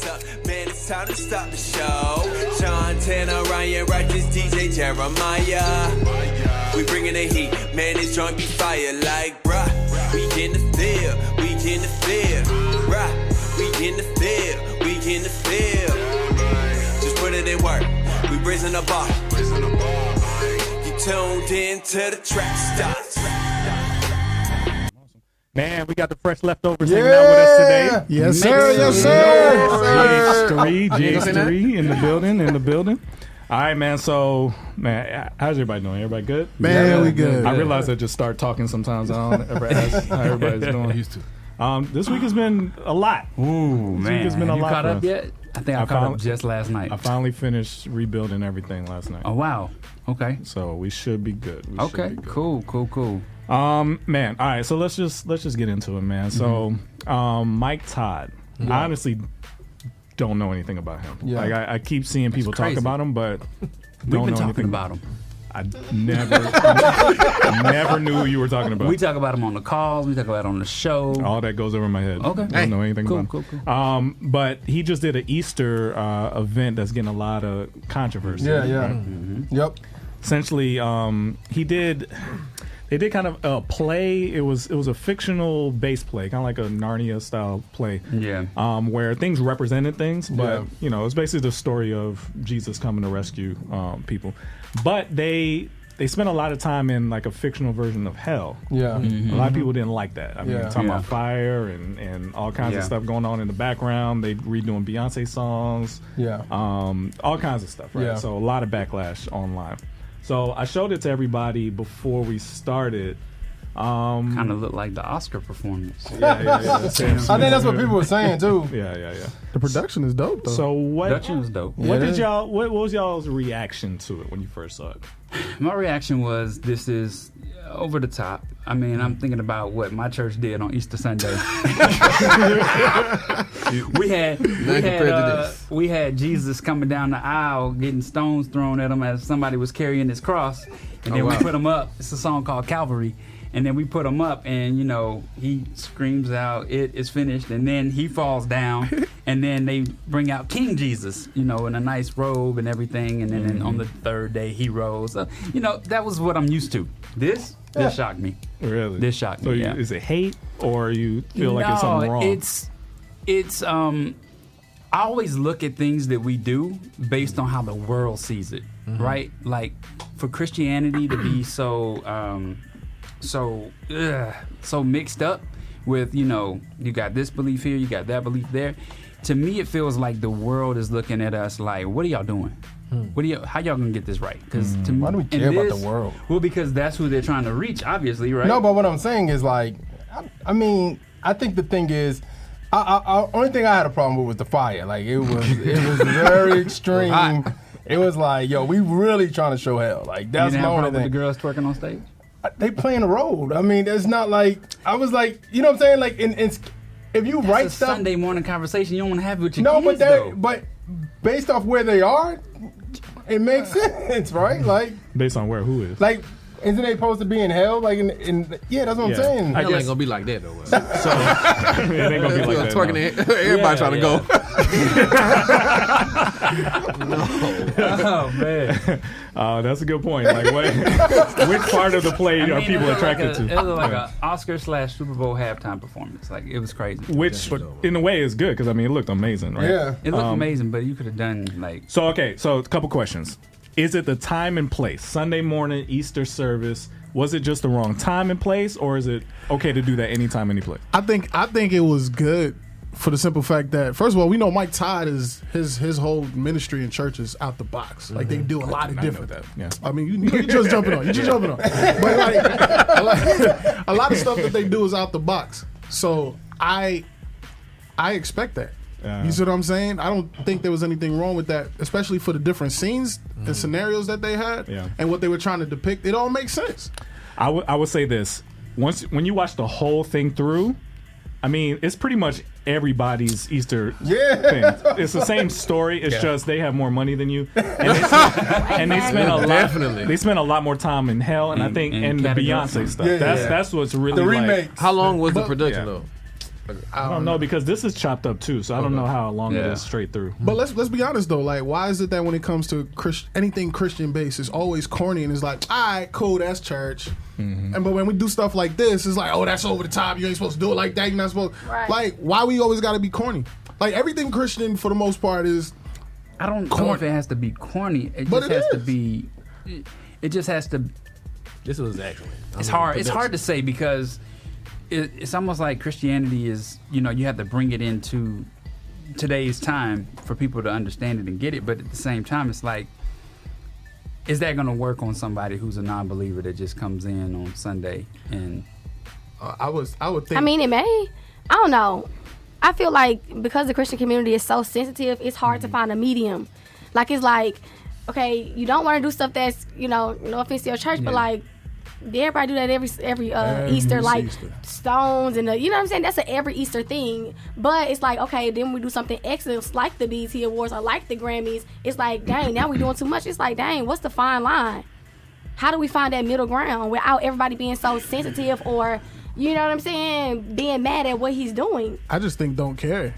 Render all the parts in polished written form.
up, man, it's time to start the show. Sean Tanner, Ryan Righteous, DJ Jeremiah. We bringing the heat, man, this joint be fire like, bruh. We in the field, we in the field, bruh. We in the field, we in the field. Just put it in work, we raising the bar. You tuned in to the Trackstarz. Man, we got the fresh leftovers hanging out with us today. Yes, sir. Yes, sir. GH3 in the building. All right, man. So, man, how's everybody doing? Everybody good? Man, we good. I realize I just start talking sometimes. I don't ever ask how everybody's doing. Used to. This week has been a lot. Ooh, this man. week has been a you lot. caught up yet? I think I caught up just last night. I finally finished rebuilding everything last night. Oh, wow. Okay. So we should be good. Okay. Cool. Man. All right. So let's just get into it, man. So, Mike Todd. Yeah. I honestly don't know anything about him. Yeah. Like I keep seeing people talk about him, but We've been talking about him. I never knew you were talking about. We talk about him on the calls. We talk about it on the show. All that goes over my head. Okay. I don't know anything about him. Cool. But he just did an Easter event that's getting a lot of controversy. Yeah. Right? Mm-hmm. Yep. Essentially, they did kind of a play. It was a fictional bass play, kind of like a Narnia style play. Yeah. Where things represented things, but it's basically the story of Jesus coming to rescue people. But they spent a lot of time in like a fictional version of hell. Yeah. A lot of people didn't like that. I mean, talking about fire and all kinds of stuff going on in the background. They redoing Beyonce songs. Yeah. All kinds of stuff, right? Yeah. So a lot of backlash online. So I showed it to everybody before we started. Kind of looked like the Oscar performance. I think that's what people were saying too. Yeah. The production is dope though. So Production was dope. What was y'all's reaction to it when you first saw it? My reaction was, this is over the top. I mean, I'm thinking about what my church did on Easter Sunday. we had Jesus coming down the aisle getting stones thrown at him as somebody was carrying his cross, and then we put him up. It's a song called Calvary. And then we put him up, and he screams out, "It is finished!" And then he falls down, and then they bring out King Jesus, in a nice robe and everything. And then on the third day, he rose. That was what I'm used to. This shocked me. Really? This shocked me. So is it hate, or you feel like it's something wrong? It's I always look at things that we do based on how the world sees it, right? Like for Christianity to be so mixed up with, you got this belief here, you got that belief there. To me, it feels like the world is looking at us like, what are y'all doing? How y'all gonna get this right? Because to me, why do we care about the world? Well, because that's who they're trying to reach, obviously, right? No, but what I'm saying is like, I mean, I think the thing is, only thing I had a problem with was the fire. Like it was very extreme. It was like, yo, we really trying to show hell. Like that's you didn't my have a only problem with thing. the girls twerking on stage? They playing the road. I mean, it's not like I was like, you know what I'm saying? Like, if you write That's a stuff, Sunday morning conversation, you don't want to have it with your no, kids, but based off where they are, it makes sense, right? Like, based on who is? Like, isn't they supposed to be in hell? Like, yeah, that's what I'm saying. I guess ain't gonna be like that though. So it ain't gonna be like that. Twerking, everybody trying to go. Oh man. That's a good point. Like, which part of the play are people attracted to? It was like an Oscar/Super Bowl halftime performance. Like it was crazy. Which, in a way, is good because it looked amazing, right? Yeah, it looked amazing, but you could have done like. So a couple questions. Is it the time and place? Sunday morning, Easter service. Was it just the wrong time and place, or is it okay to do that anytime, any place? I think it was good for the simple fact that, first of all, we know Mike Todd is his whole ministry and church is out the box. Like they do a lot of different. Yeah. I mean, you just jumping on. But like a lot of stuff that they do is out the box. So I expect that. You see what I'm saying? I don't think there was anything wrong with that, especially for the different scenes and scenarios that they had and what they were trying to depict. It all makes sense. I would say this. When you watch the whole thing through, I mean, it's pretty much everybody's Easter thing. It's the same story. It's just they have more money than you, and they spend a lot. They spend a lot more time in hell, and I think and the Beyonce stuff. That's what's really the remake. How long was the production though? I don't know because this is chopped up too, so I don't know how long it is straight through. But let's be honest though, like why is it that when it comes to anything Christian based, it's always corny and it's like, all right, cool, that's church. But when we do stuff like this, it's like, oh, that's over the top. You ain't supposed to do it like that. You're not supposed. Right. Like, why we always got to be corny? Like everything Christian for the most part is. I don't know if it has to be corny. It just has to be. It just has to. This was excellent. It's hard. It's hard to say because it's almost like Christianity is. You have to bring it into today's time for people to understand it and get it. But at the same time, it's like, is that going to work on somebody who's a non-believer that just comes in on Sunday and? I would think. I mean, it may. I don't know. I feel like because the Christian community is so sensitive, it's hard to find a medium. Like it's like, okay, you don't want to do stuff that's no offense to your church, but like everybody do that every Easter, like Easter. Stones and you know what I'm saying. That's an every Easter thing. But it's like, okay, then we do something excellent like the BET Awards or like the Grammys. It's like, dang, now we're doing too much. It's like, dang, what's the fine line? How do we find that middle ground without everybody being so sensitive or? You know what I'm saying? Being mad at what he's doing. I just think don't care.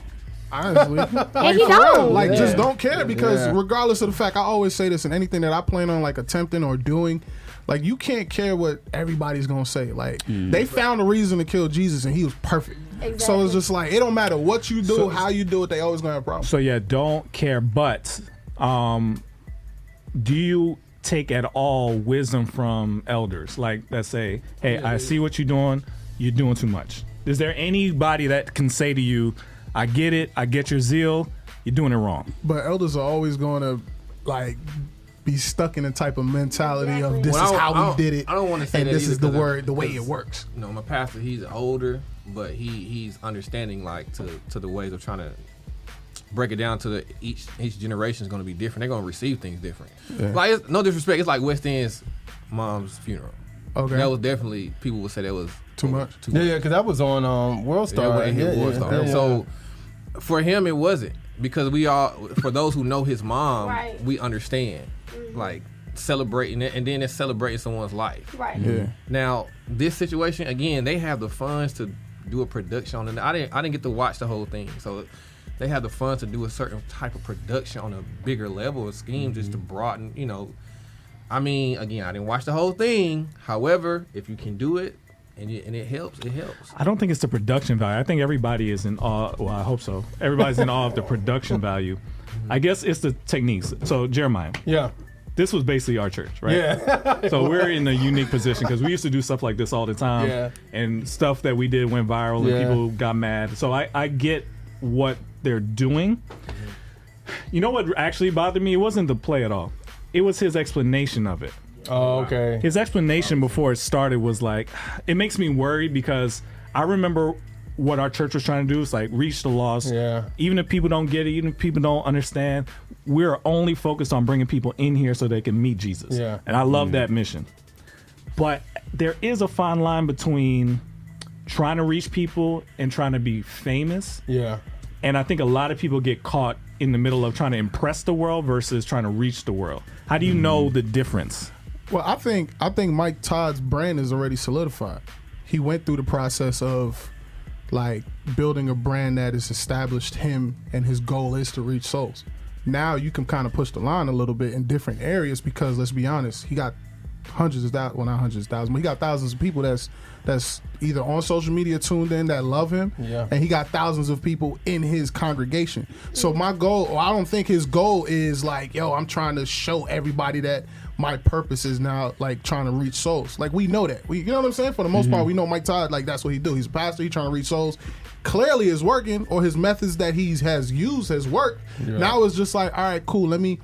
Honestly. And he don't. Like, just don't care because regardless of the fact, I always say this in anything that I plan on, like, attempting or doing, like, you can't care what everybody's going to say. Like, they found a reason to kill Jesus, and he was perfect. Exactly. So it's just like, it don't matter what you do, how you do it, they always going to have problems. So, yeah, don't care. But do you take at all wisdom from elders? Like, let's say, hey, I see what you're doing. You're doing too much. Is there anybody that can say to you, I get it, I get your zeal, you're doing it wrong? But elders are always going to, like, be stuck in a type of mentality of this is how we did it. I don't want to say and that this is the way it works. My pastor, he's older, but he's understanding, like, to the ways of trying to break it down to each generation is going to be different. They're going to receive things different. Yeah. Like, it's, no disrespect, it's like West End's mom's funeral. Okay. That was definitely, people would say that was too much. Yeah, because that was on World Star. World Star. So for him, it wasn't because we all, for those who know his mom, we understand, like celebrating it, and then it's celebrating someone's life. Right. Yeah. Now this situation again, they have the funds to do a production on it. I didn't get to watch the whole thing, so they have the funds to do a certain type of production on a bigger level of scheme just to broaden, I mean, again, I didn't watch the whole thing. However, if you can do it and it helps, it helps. I don't think it's the production value. I think everybody is in awe. Well, I hope so. Everybody's in awe of the production value. I guess it's the techniques. So, Jeremiah. Yeah. This was basically our church, right? Yeah. So we're in a unique position because we used to do stuff like this all the time. Yeah. And stuff that we did went viral and people got mad. So I get what they're doing. You know what actually bothered me? It wasn't the play at all. It was his explanation of it. Oh, okay. His explanation before it started was like, it makes me worried because I remember what our church was trying to do is like reach the lost. Yeah. Even if people don't get it, even if people don't understand, we're only focused on bringing people in here so they can meet Jesus. Yeah. And I love that mission. But there is a fine line between trying to reach people and trying to be famous. Yeah. And I think a lot of people get caught in the middle of trying to impress the world versus trying to reach the world. How do you know the difference? Well, I think Mike Todd's brand is already solidified. He went through the process of like building a brand that has established him, and his goal is to reach souls. Now you can kind of push the line a little bit in different areas because let's be honest, he got hundreds of thousands, well not hundreds of thousands, but he got thousands of people that's either on social media tuned in that love him, and he got thousands of people in his congregation. So my goal, or I don't think his goal is like, yo, I'm trying to show everybody that my purpose is now like trying to reach souls. Like we know that. You know what I'm saying? For the most part, we know Mike Todd, like that's what he do. He's a pastor, he's trying to reach souls. Clearly it's working, or his methods that he has used has worked. Yeah. Now it's just like, all right, cool, let me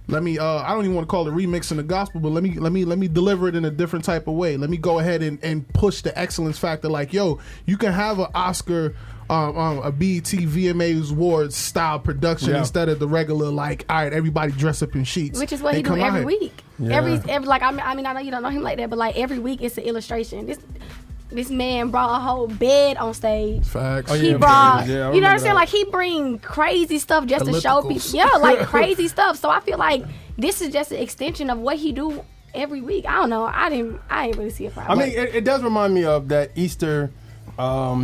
I don't even want to call it remixing the gospel, but let me deliver it in a different type of way. Let me go ahead and push the excellence factor. Like, yo, you can have an Oscar, a BET VMAs Awards style production instead of the regular, like, all right, everybody dress up in sheets. Which is what he do every week. Yeah. Every like, I mean, I know you don't know him like that, but like every week it's an illustration. This man brought a whole bed on stage. Facts. He brought, you know what I'm saying? Like, he bring crazy stuff just to show people. Yeah, like crazy stuff. So I feel like this is just an extension of what he do every week. I don't know. I didn't really see a problem. I mean, it does remind me of that Easter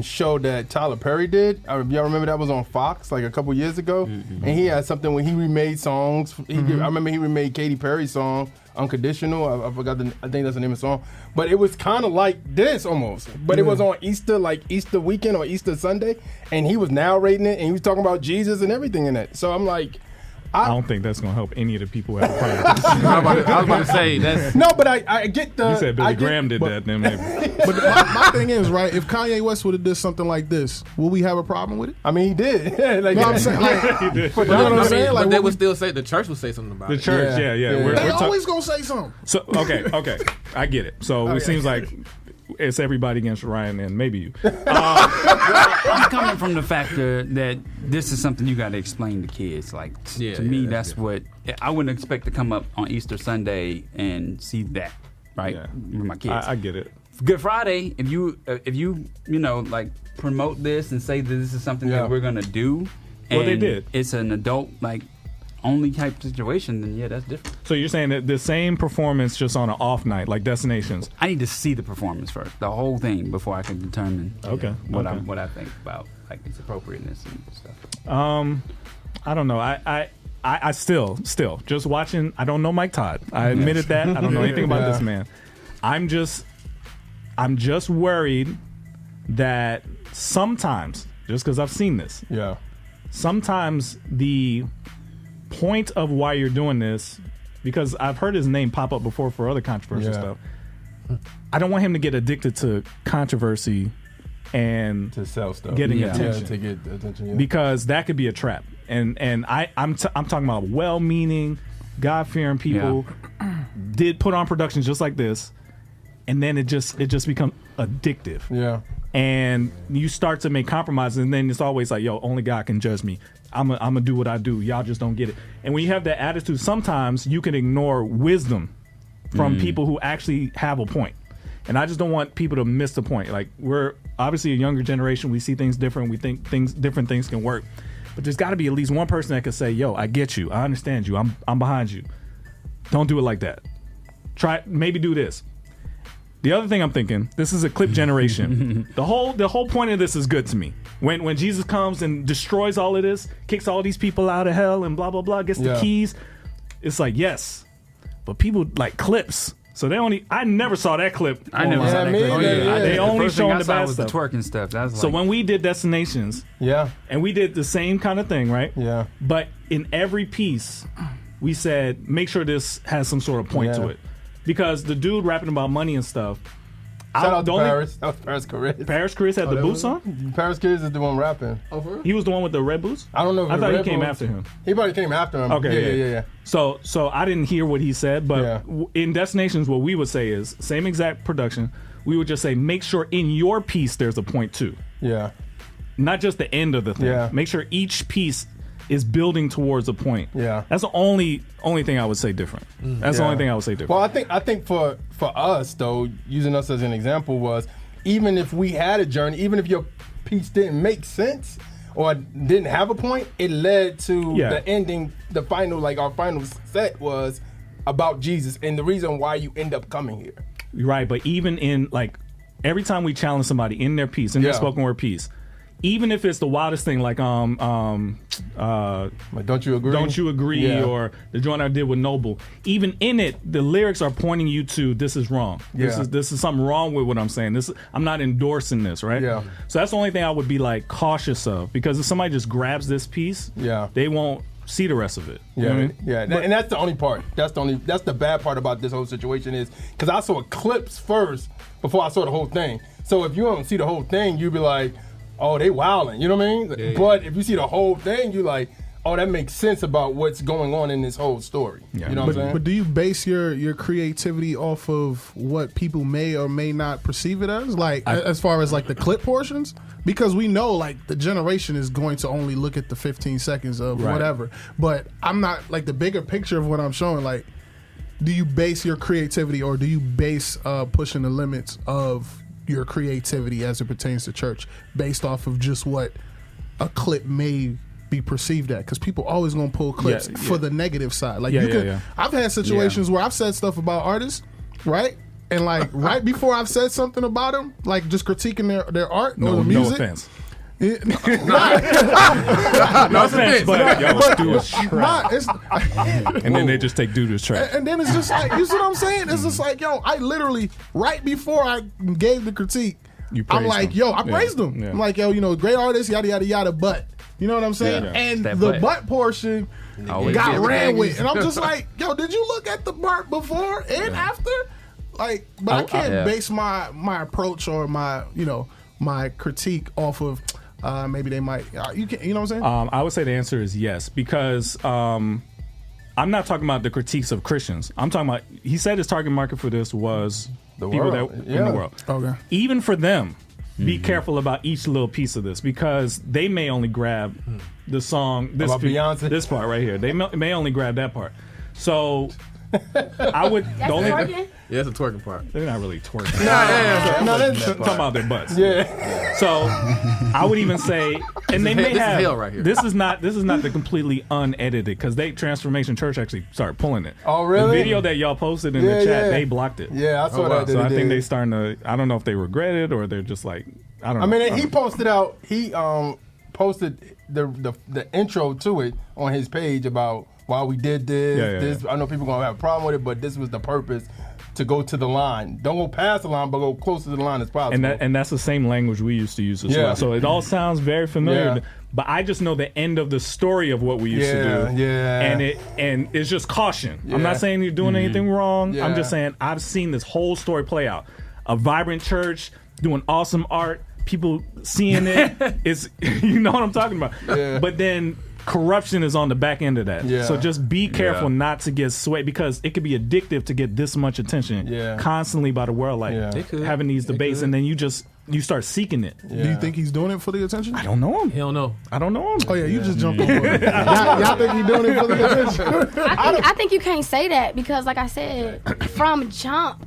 show that Tyler Perry did. Y'all remember that was on Fox like a couple years ago? Mm-hmm. And he had something where he remade songs. I remember he remade Katy Perry's song, Unconditional. I forgot I think that's the name of the song. But it was kind of like this almost. But it was on Easter, like Easter weekend or Easter Sunday. And he was narrating it and he was talking about Jesus and everything in it. So I'm like, I don't think that's going to help any of the people who have a part of this. I was about to say that's no, but I get the. You said Billy Graham did that, then maybe. But my thing is, right, if Kanye West would have did something like this, will we have a problem with it? I mean, he did. Like, no, I'm saying, like, He did. you know what I'm saying? Like, but they would still say the church would say something about The it. church, yeah. They always gonna say something. So okay, I get it. So it seems like it's everybody against Ryan and maybe you. I'm coming from the factor that this is something you got to explain to kids. Like to me, that's what I wouldn't expect to come up on Easter Sunday and see that, right? Yeah. With my kids. I get it. Good Friday, if you like promote this and say that this is something that we're gonna do, Well, they and did. It's an adult like only type situation, then that's different. So you're saying that the same performance just on an off night, like Destinations. I need to see the performance first, the whole thing, before I can determine what I think about like its appropriateness and stuff. I don't know. I still just watching. I don't know Mike Todd. I admitted that. I don't know anything about this man. I'm just worried that sometimes, just because I've seen this, sometimes the point of why you're doing this, because I've heard his name pop up before for other controversial stuff. I don't want him to get addicted to controversy and to sell stuff, getting attention, to get attention, because that could be a trap. And I'm talking about well-meaning, God-fearing people did put on productions just like this, and then it just becomes addictive. Yeah. And you start to make compromises, and then it's always like, yo, only God can judge me. I'm gonna do what I do. Y'all just don't get it. And when you have that attitude, sometimes you can ignore wisdom from people who actually have a point. And I just don't want people to miss the point. Like, we're obviously a younger generation. We see things different. We think different things can work. But there's got to be at least one person that can say, yo, I get you. I understand you. I'm behind you. Don't do it like that. Maybe do this. The other thing I'm thinking, this is a clip generation. The whole point of this is good to me. When Jesus comes and destroys all of this, kicks all these people out of hell and blah, blah, blah, gets the keys, it's like, yes. But people like clips. So I never saw that clip. I never saw that clip. They only showing the bad stuff. The twerking stuff. That's so when we did Destinations, and we did the same kind of thing, right? Yeah. But in every piece, we said, make sure this has some sort of point to it. Because the dude rapping about money and stuff. Shout out to Paris. That was Paris Chris. Paris Chris had the boots on? Paris Chris is the one rapping. Oh, for real? He was the one with the red boots? I don't know if I thought he came boots. after him. He probably came after him. Okay, yeah. So I didn't hear what he said, but in Destinations, what we would say is, same exact production, we would just say, make sure in your piece there's a point too. Yeah. Not just the end of the thing. Yeah. Make sure each piece is building towards a point. Yeah. That's the only thing I would say different. That's the only thing I would say different. Well, I think for us though, using us as an example, was even if we had a journey, even if your piece didn't make sense or didn't have a point, it led to the ending. The final, like our final set was about Jesus and the reason why you end up coming here. Right, but even in like every time we challenge somebody in their piece, in their spoken word piece, even if it's the wildest thing, like Don't You Agree? Don't You Agree, or the joint I did with Noble, even in it, the lyrics are pointing you to this is wrong. This is something wrong with what I'm saying. I'm not endorsing this, right? Yeah. So that's the only thing I would be like cautious of, because if somebody just grabs this piece, they won't see the rest of it. You know what I mean? Yeah. And that's the only part. That's the bad part about this whole situation is because I saw clips first before I saw the whole thing. So if you don't see the whole thing, you'd be like, oh, they wilding, you know what I mean? Yeah. But if you see the whole thing, you like, oh, that makes sense about what's going on in this whole story. Yeah. You know what I'm saying? But do you base your creativity off of what people may or may not perceive it as? Like, as far as like the clip portions? Because we know like the generation is going to only look at the 15 seconds of whatever. But I'm not like the bigger picture of what I'm showing. Like, do you base your creativity or do you base pushing the limits of your creativity as it pertains to church based off of just what a clip may be perceived at? Because people always gonna pull clips for the negative side. Like I've had situations where I've said stuff about artists, right? and like right before I've said something about them, like just critiquing their art or the music. No offense. No offense, but yo, dude is trash. And then they just take dude as trash. And then it's just like, you see what I'm saying? It's just like, yo, I literally, right before I gave the critique, I'm like, yo, I praised him. I'm like, yo, great artist, yada, yada, yada, but. You know what I'm saying? Yeah. And That the butt. butt portion got ran with. And I'm just like, yo, did you look at the part before and after? Like, but I can't base my approach or my, my critique off of maybe they might, you know what I'm saying? I would say the answer is yes, because I'm not talking about the critiques of Christians. I'm talking about, he said his target market for this was The people world. that in the world. Okay. Even for them, be careful about each little piece of this, because they may only grab the song, this About Beyonce? this part right here. They may only grab that part. So I would. That's twerking? Yeah, it's a twerking part. They're not really twerking. No, that's Talking about their butts. yeah. So I would even say, and they may this is have. hell right here. This is not the completely unedited, because Transformation Church actually started pulling it. Oh, really? The video that y'all posted in the chat, they blocked it. Yeah, I saw that. So I think they starting to. I don't know if they regret it or they're just like, I don't know. I mean, he posted out. He posted the intro to it on his page about why we did this. Yeah. This I know people gonna have a problem with it, but this was the purpose, to go to the line. Don't go past the line, but go close to the line as possible. And that's the same language we used to use as well. So it all sounds very familiar. Yeah. But I just know the end of the story of what we used to do. Yeah. And it's just caution. I'm Yeah. not saying you're doing anything wrong. Yeah. I'm just saying I've seen this whole story play out. A vibrant church doing awesome art, people seeing it. It's you know what I'm talking about. Yeah. But then corruption is on the back end of that. Yeah. So just be careful not to get swayed, because it could be addictive to get this much attention constantly by the world, like having these debates, and then you start seeking it. Do you think he's doing it for the attention? I don't know him. Hell no. I don't know him. Oh yeah, you just jumped over it. Y'all think he's doing it for the attention? I think you can't say that, because, like I said, from jump,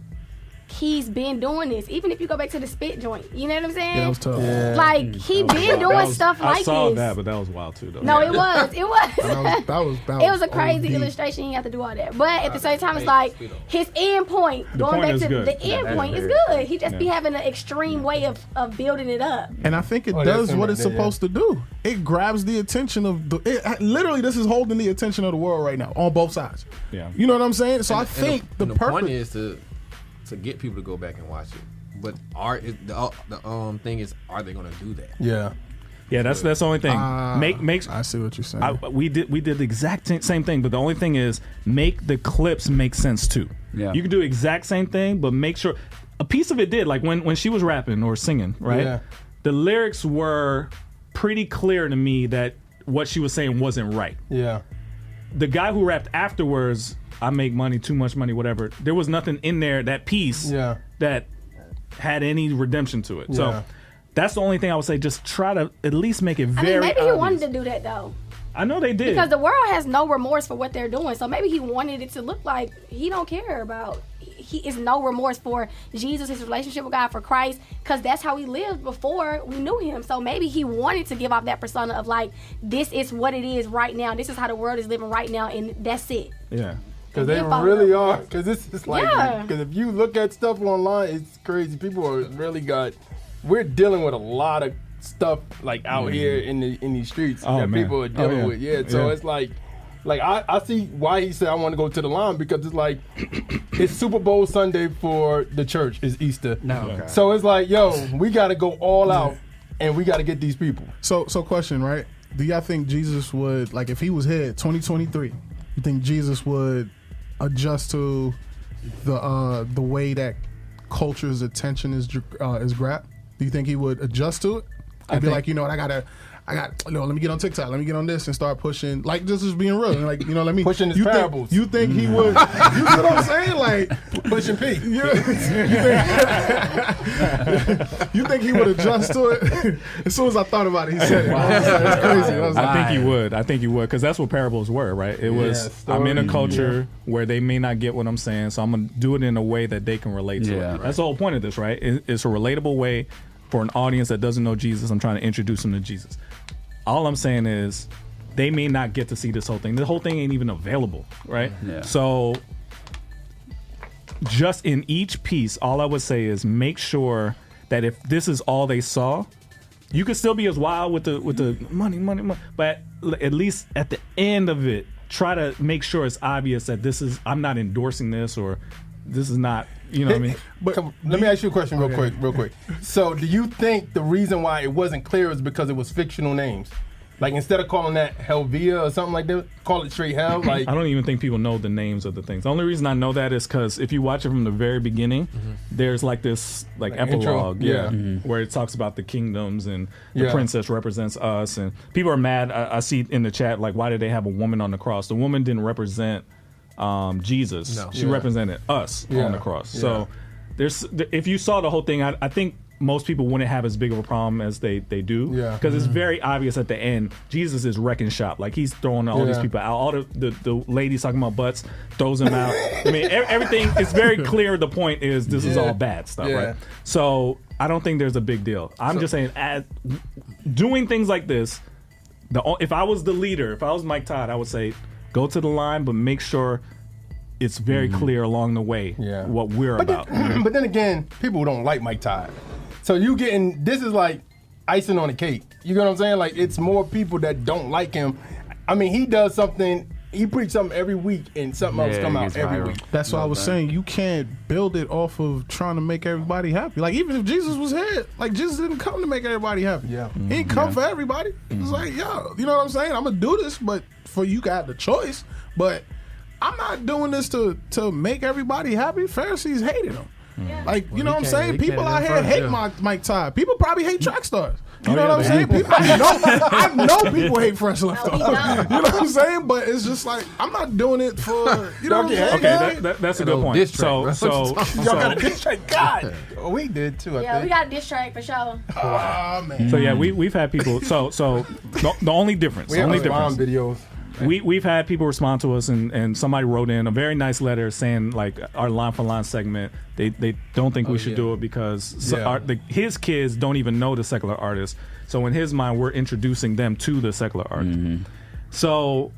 he's been doing this. Even if you go back to the spit joint, you know what I'm saying? Yeah, that was tough. Like, he been doing stuff like this. I saw that, but that was wild too, though. No, it was. It was. That was It was a crazy OD. illustration. You have to do all that, but at the same time, it's like his end point. Going point back is to good. the end point is good. He just be having an extreme way of building it up. And I think it that's does him what right it's there, supposed to do. It grabs the attention of literally, this is holding the attention of the world right now on both sides. Yeah. You know what I'm saying? So I And think the the point purpose. is to get people to go back and watch it. But the thing is, are they going to do that? Yeah. Yeah, that's the only thing. Make I see what you're saying. we did the exact same thing, but the only thing is make the clips make sense too. Yeah. You can do the exact same thing, but make sure a piece of it did. Like when she was rapping or singing, right? Yeah. The lyrics were pretty clear to me that what she was saying wasn't right. Yeah. The guy who rapped afterwards, I make money, too much money, whatever. There was nothing in there, that piece, that had any redemption to it. Yeah. So that's the only thing I would say. Just try to at least make it I very mean, maybe obvious. he wanted to do that though, I know they did. because the world has no remorse for what they're doing. So maybe he wanted it to look like he don't care about. He is no remorse for Jesus, his relationship with God, for Christ, because that's how he lived before we knew him. So maybe he wanted to give off that persona of like, this is what it is right now. This is how the world is living right now, and that's it. Yeah. Because they Then follow really up. are. Because this is like, Yeah. because if you look at stuff online, it's crazy. People are really we're dealing with a lot of stuff like out here in these streets Oh, that man. people are dealing yeah. with. Yeah, so Yeah. it's like I see why he said I want to go to the line, because it's like it's Super Bowl Sunday for the church. It's Easter. No. Okay. So it's like, yo, we got to go all out and we got to get these people. So question, right? Do y'all think Jesus would, like, if he was here 2023, you think Jesus would adjust to the way that culture's attention is grabbed? Do you think he would adjust to it? And be like, you know what, I got, let me get on TikTok, let me get on this and start pushing, like, just as being real, like, you know what I mean? Pushing his parables. You think he would, you know what I'm saying? Like, Pushing P. you think he would adjust to it? As soon as I thought about it, he said it. It's crazy. I was like, I think he would, because that's what parables were, right? It was, I'm in a culture where they may not get what I'm saying, so I'm going to do it in a way that they can relate to it. That's the whole point of this, right? It's a relatable way for an audience that doesn't know Jesus. I'm trying to introduce them to Jesus. All I'm saying is they may not get to see this whole thing. The whole thing ain't even available, right? Yeah. So just in each piece, all I would say is make sure that if this is all they saw, you could still be as wild with the money, but at least at the end of it, try to make sure it's obvious that I'm not endorsing this, or this is not, you know what I mean? But let me ask you a question real quick. So do you think the reason why it wasn't clear is because it was fictional names? Like, instead of calling that Helvia or something like that, call it straight Hell? Like, I don't even think people know the names of the things. The only reason I know that is because if you watch it from the very beginning, there's like this epilogue, where it talks about the kingdoms and the princess represents us, and people are mad. I see in the chat, like, why did they have a woman on the cross? The woman didn't represent Jesus. No. She represented us on the cross. So if you saw the whole thing, I think most people wouldn't have as big of a problem as they do, because it's very obvious at the end. Jesus is wrecking shop, like he's throwing all these people out. All the ladies talking about butts, throws them out. I mean, everything is very clear. The point is this is all bad stuff, right? So I don't think there's a big deal. I'm just saying, doing things like this. If I was the leader, if I was Mike Todd, I would say go to the line, but make sure it's very clear along the way what we're about. But then again, people don't like Mike Todd. So this is like icing on the cake. You know what I'm saying? Like, it's more people that don't like him. I mean, he does something, he preaches something every week and something else come out every week. That's what I was saying. You can't build it off of trying to make everybody happy. Like, even if Jesus was here, like, Jesus didn't come to make everybody happy. He didn't come for everybody. It's like, yo, you know what I'm saying? I'm going to do this, but for you got the choice. But I'm not doing this to make everybody happy. Pharisees hated him. Like, you know what I'm saying? People out here hate Mike Todd. People probably hate Trackstarz. You know what I'm saying? People, I know people hate Fresh Leftovers. You know what I'm saying? But it's just like, I'm not doing it for, you know what I'm saying? Okay, that's a good point. So y'all got a diss track? God, we did too. I think we got a diss track for sure. Oh man. So yeah, we've had people. So the only difference. We have videos. We've had people respond to us, and somebody wrote in a very nice letter saying, like, our line for line segment, they don't think we should do it because his kids don't even know the secular artist. So in his mind, we're introducing them to the secular artist. So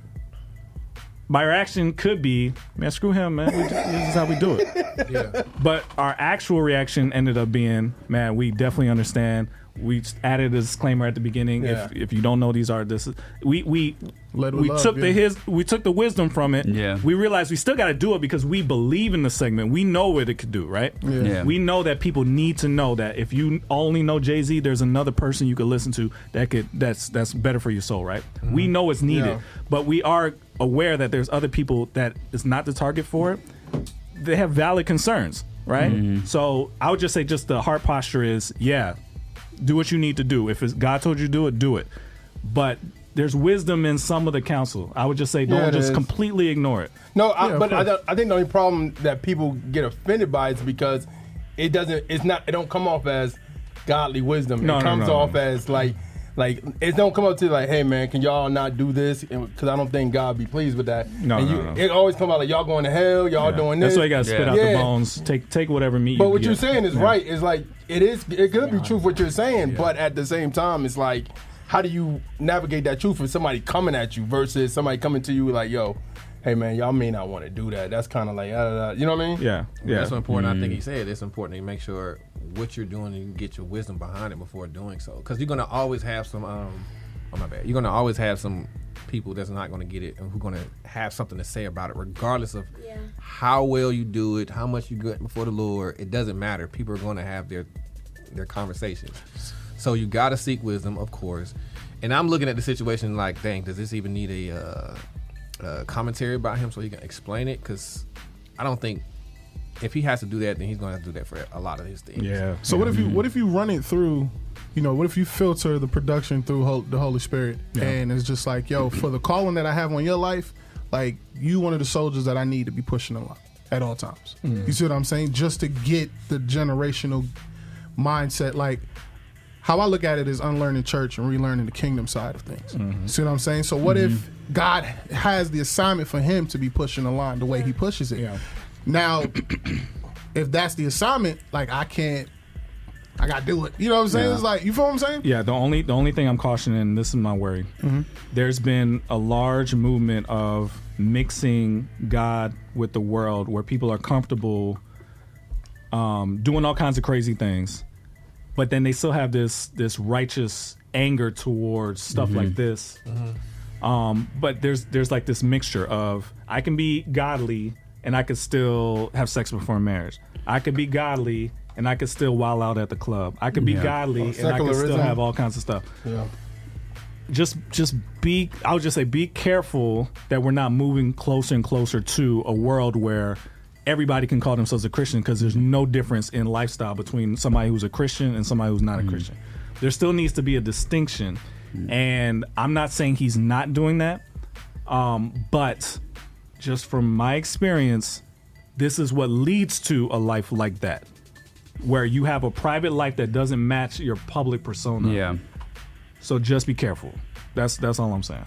my reaction could be, man, screw him, man. This is how we do it. But our actual reaction ended up being, man, we definitely understand. We added a disclaimer at the beginning. If you don't know these artists, we took the wisdom from it. We realized we still got to do it because we believe in the segment. We know what it could do, right? We know that people need to know that if you only know Jay-Z, there's another person you could listen to that's better for your soul, right? We know it's needed, but we are aware that there's other people that is not the target for it. They have valid concerns, right? So I would just say, just the heart posture is, do what you need to do. If God told you to do it. But there's wisdom in some of the counsel. I would just say, don't just completely ignore it. No, I think the only problem that people get offended by is because it don't come off as godly wisdom. It comes off as like it don't come up to like, hey man, can y'all not do this? Because I don't think God be pleased with that. No. It always come out like, y'all going to hell, y'all doing this. That's why you gotta spit out the bones. Take whatever meat. But what you're saying is right. It's like it could be truth what you're saying, but at the same time, it's like, how do you navigate that truth for somebody coming at you versus somebody coming to you like, yo, hey man, y'all may not want to do that. That's kind of like, you know what I mean? Yeah. That's so important. I think he said it's important to make sure what you're doing and you get your wisdom behind it before doing so. Because you're gonna always have some. You're gonna always have some people that's not gonna get it and who're gonna have something to say about it, regardless of how well you do it, how much you get before the Lord. It doesn't matter. People are gonna have their conversations. So you gotta seek wisdom, of course. And I'm looking at the situation like, dang, does this even need a commentary about him so he can explain it? Because I don't think if he has to do that, then he's going to have to do that for a lot of his things. So what if you run it through, what if you filter the production through the Holy Spirit and it's just like, yo, for the calling that I have on your life, like, you one of the soldiers that I need to be pushing along at all times. You see what I'm saying? Just to get the generational mindset. Like, how I look at it is unlearning church and relearning the kingdom side of things. See what I'm saying? So what if God has the assignment for him to be pushing the line the way he pushes it? Now, if that's the assignment, like, I can't I gotta do it. You know what I'm saying? Yeah. It's like, you feel what I'm saying? Yeah, the only thing I'm cautioning, this is my worry. There's been a large movement of mixing God with the world, where people are comfortable doing all kinds of crazy things, but then they still have this righteous anger towards stuff like this. But there's like this mixture of, I can be godly and I could still have sex before marriage. I could be godly and I could still wild out at the club. I could be godly and I could still have all kinds of stuff. Yeah. I would just say, be careful that we're not moving closer and closer to a world where everybody can call themselves a Christian, because there's no difference in lifestyle between somebody who's a Christian and somebody who's not a Christian. There still needs to be a distinction. And I'm not saying he's not doing that, but just from my experience, this is what leads to a life like that, where you have a private life that doesn't match your public persona. Yeah. So just be careful. That's all I'm saying.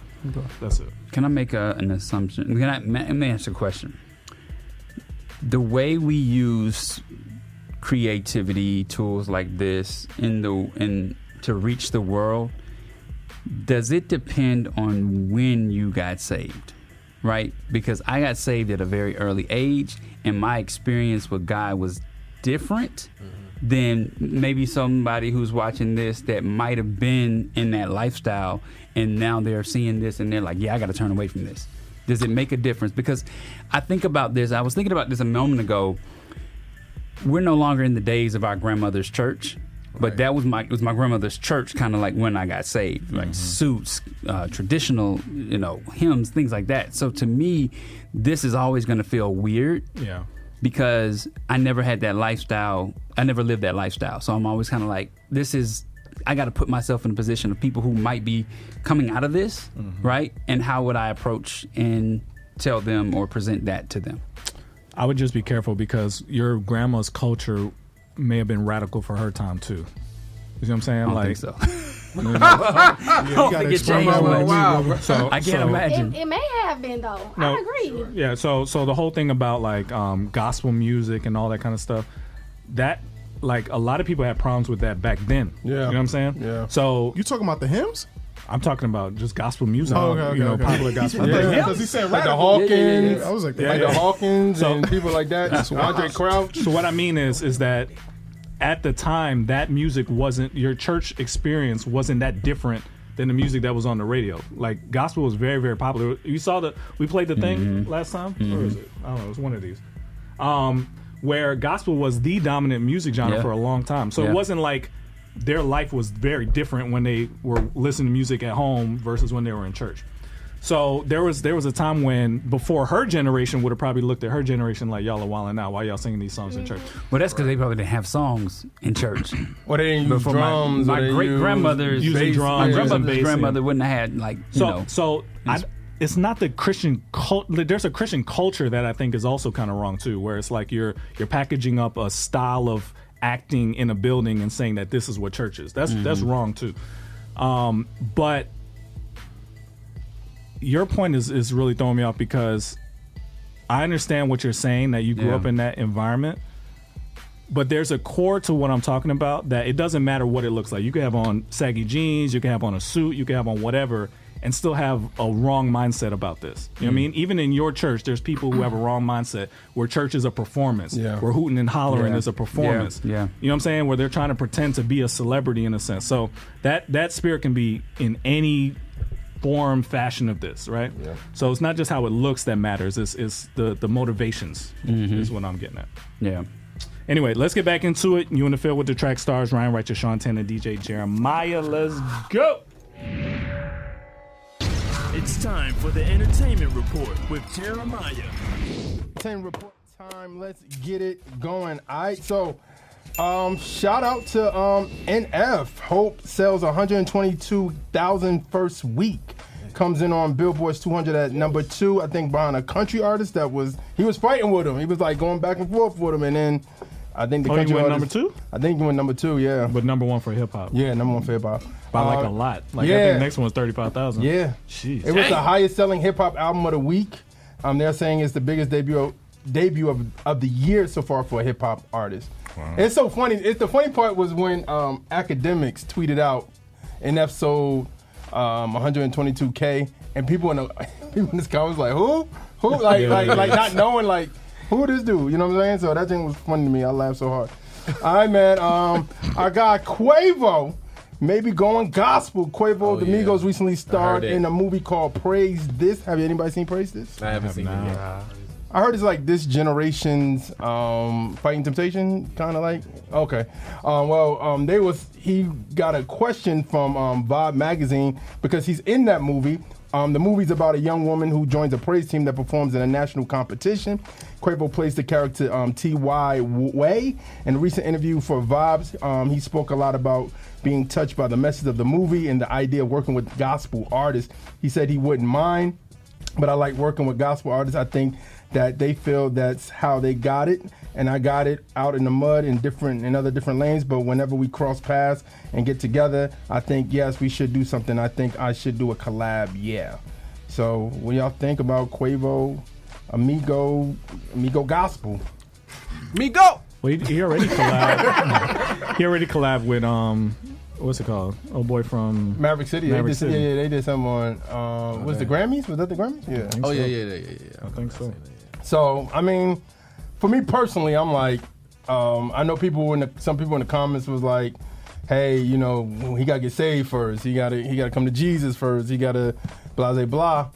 That's it. Can I make an assumption? Let me ask a question. The way we use creativity tools like this to reach the world, does it depend on when you got saved? Right? Because I got saved at a very early age, and my experience with God was different than maybe somebody who's watching this that might have been in that lifestyle, and now they're seeing this and they're like, yeah, I got to turn away from this. Does it make a difference? Because I think about this. I was thinking about this a moment ago. We're no longer in the days of our grandmother's church, but that was my grandmother's church, kind of like when I got saved, like suits, traditional, hymns, things like that. So to me, this is always going to feel weird. Yeah. Because I never had that lifestyle. I never lived that lifestyle. So I'm always kind of like, I got to put myself in a position of people who might be coming out of this, right? And how would I approach and tell them or present that to them? I would just be careful, because your grandma's culture may have been radical for her time too. You see what I'm saying? I don't think so. I don't think it changed much. So I can't imagine. It may have been though. No, I agree. Yeah. So the whole thing about like gospel music and all that kind of stuff, that like a lot of people had problems with that back then. Yeah. You know what I'm saying? Yeah. So You talking about the hymns? I'm talking about just gospel music. Okay. Popular gospel. Yeah, music. because he said like the Hawkins. I was like, the Hawkins and people like that. Andre Crouch. So what I mean is that at the time, that music wasn't, your church experience wasn't that different than the music that was on the radio. Like, gospel was very, very popular. You saw we played the thing last time? Or is it? I don't know, it was one of these. Where gospel was the dominant music genre for a long time. So it wasn't like their life was very different when they were listening to music at home versus when they were in church. So there was a time when, before her generation would have probably looked at her generation like, y'all are wilding out. Why y'all singing these songs in church? Well, that's because they probably didn't have songs in church. Or they didn't use drums. My great grandmother's using drums. My grandmother's grandmother wouldn't have had it's not the Christian culture. There's a Christian culture that I think is also kind of wrong too, where it's like you're packaging up a style of acting in a building and saying that this is what church is. That's wrong too. But your point is really throwing me off, because I understand what you're saying, that you grew up in that environment, but there's a core to what I'm talking about, that it doesn't matter what it looks like. You can have on saggy jeans, you can have on a suit, you can have on whatever, and still have a wrong mindset about this. You know what I mean? Even in your church, there's people who have a wrong mindset, where church is a performance, where hooting and hollering is a performance. You know what I'm saying? Where they're trying to pretend to be a celebrity in a sense. So that spirit can be in any form, fashion of this, right? Yeah. So it's not just how it looks that matters. It's the motivations is what I'm getting at. Yeah. Anyway, let's get back into it. You in the field with the track stars, Ryan Righteous, Sean Tanner, DJ Jeremiah. Let's go. It's time for the Entertainment Report with Jeremiah. Entertainment Report time. Let's get it going. All right, so shout out to NF. Hope sells 122,000 first week. Comes in on Billboard's 200 at number 2. I think behind a country artist he was fighting with him. He was like going back and forth with him, and then I think the country went artist, number 2. I think he went number 2. Yeah, but number 1 for hip hop. Yeah, number 1 for hip hop. By like a lot. Like I think the next one was 35,000. Yeah, jeez. It was the highest selling hip hop album of the week. They're saying it's the biggest debut of the year so far for a hip hop artist. It's so funny. The funny part was when Academics tweeted out in episode 122K, and people in this comments like, who? Like not knowing like who this dude. You know what I'm saying? So that thing was funny to me. I laughed so hard. All right, man. Our guy Quavo. Maybe going gospel. Quavo the Migos recently starred in a movie called Praise This. Have anybody seen Praise This? I haven't seen it yet. I heard it's like this generation's Fighting Temptation, kind of like. Okay. He got a question from Vibe magazine because he's in that movie. The movie's about a young woman who joins a praise team that performs in a national competition. Quavo plays the character T.Y. Way. In a recent interview for Vibes, he spoke a lot about being touched by the message of the movie and the idea of working with gospel artists. He said he wouldn't mind, but I like working with gospel artists. I think that they feel that's how they got it, and I got it out in the mud in other different lanes. But whenever we cross paths and get together, I think yes, we should do something. I think I should do a collab. Yeah. So what y'all think about Quavo, Amigo Gospel? Migo. Well, he already collabed. He already collabed with what's it called? Oh boy from Maverick City. Maverick City. Yeah, they did something on. Was the Grammys? Was that the Grammys? Yeah. Yeah. I think so. So I mean, for me personally, I'm like, I know some people in the comments was like, hey, you know, he gotta get saved first. He gotta come to Jesus first. He gotta blah blah blah.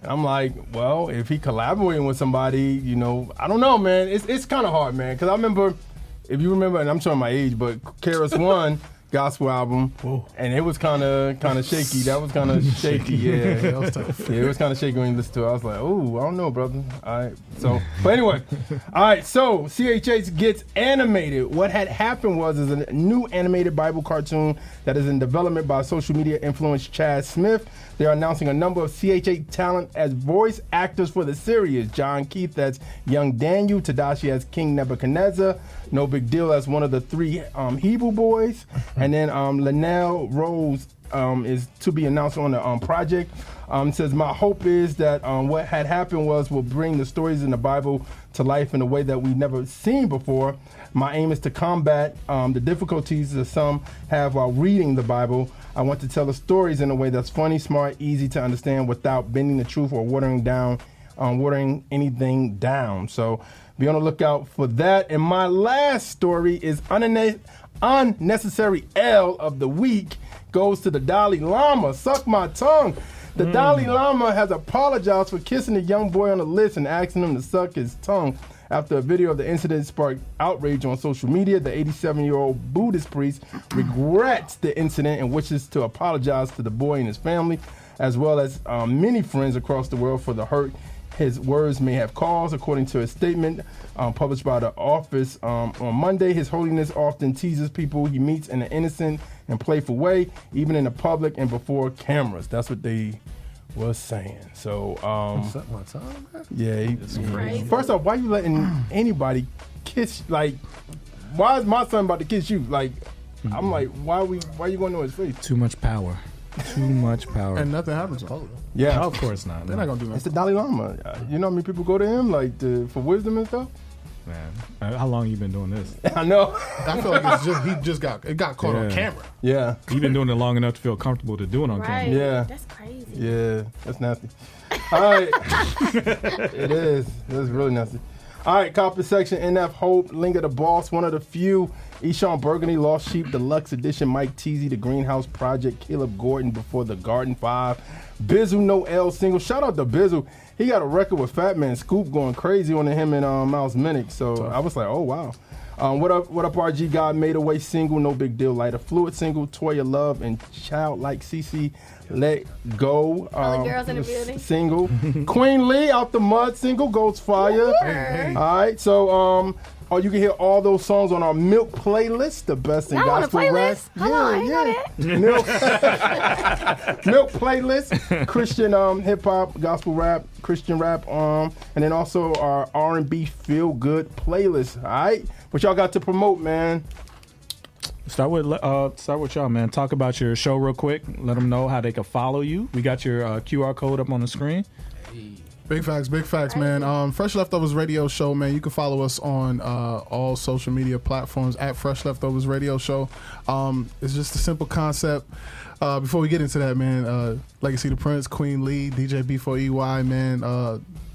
And I'm like, well, if he collaborating with somebody, you know, I don't know, man. It's kind of hard, man. Because I remember, if you remember, and I'm showing my age, but KRS-One gospel album, and it was kind of shaky. That was kind of shaky, yeah. That was tough. Yeah, it was kind of shaky when you listen to it. I was like, oh, I don't know, brother. All right, but anyway, all right, so CHH gets animated. What had happened was a new animated Bible cartoon that is in development by social media influencer Chad Smith. They're announcing a number of CHH talent as voice actors for the series. John Keith as young Daniel, Tadashi as King Nebuchadnezzar, No Big Deal as one of the three Hebrew boys, and then Linnell Rose is to be announced on the project. Says, my hope is that what had happened will bring the stories in the Bible to life in a way that we've never seen before. My aim is to combat the difficulties that some have while reading the Bible. I want to tell the stories in a way that's funny, smart, easy to understand without bending the truth or watering anything down. So be on the lookout for that. And my last story is unnecessary L of the week goes to the Dalai Lama. Suck my tongue. The Dalai Lama has apologized for kissing a young boy on the lips and asking him to suck his tongue. After a video of the incident sparked outrage on social media, the 87-year-old Buddhist priest regrets the incident and wishes to apologize to the boy and his family, as well as many friends across the world for the hurt his words may have caused. According to a statement published by the office on Monday, His Holiness often teases people he meets in an innocent and playful way, even in the public and before cameras. That's what they was saying. So, Suck my tongue, man. Yeah. First off, why you letting anybody kiss? Like, why is my son about to kiss you? Like, I'm like, why you going to his face? Too much power. Too much power. And nothing happens to him. Yeah, No, of course not. They're not gonna do that. it's the Dalai Lama. You know how many people go to him like for wisdom and stuff? Man, how long you been doing this? I know. I feel like it got caught on camera. Yeah. You've been doing it long enough to feel comfortable to do it on Right. camera. Yeah. That's crazy. Yeah, that's nasty. All right. It is. That's really nasty. All right, copper section, NF Hope, Linger the Boss, one of the few, Eshawn Burgundy, Lost Sheep, Deluxe Edition, Mike Teasy, The Greenhouse Project, Caleb Gordon, Before the Garden 5, Bizzle, No L single. Shout out to Bizzle. He got a record with Fatman Scoop going crazy on him and Miles Minnick. So I was like, oh, wow. What up, RG God, Made Away single, No Big Deal, Lighter Fluid single, Toya Love, and Childlike CC, Let Go. All the girls in the building. Single. Queen Lee, Out the Mud single, Goes Fire. Hey. All right, so you can hear all those songs on our Milk playlist, the best in Y'all on a gospel rap. playlist? Hold on, I ain't know that. Milk playlist, Christian hip hop, gospel rap, Christian rap, and then also our R&B feel good playlist. All right, what y'all got to promote, man? Start with y'all, man. Talk about your show real quick. Let them know how they can follow you. We got your QR code up on the screen. Big facts, man. Fresh Leftovers Radio Show, man. You can follow us on all social media platforms at Fresh Leftovers Radio Show. It's just a simple concept. Before we get into that, man, Legacy the Prince, Queen Lee, DJ B4EY, man,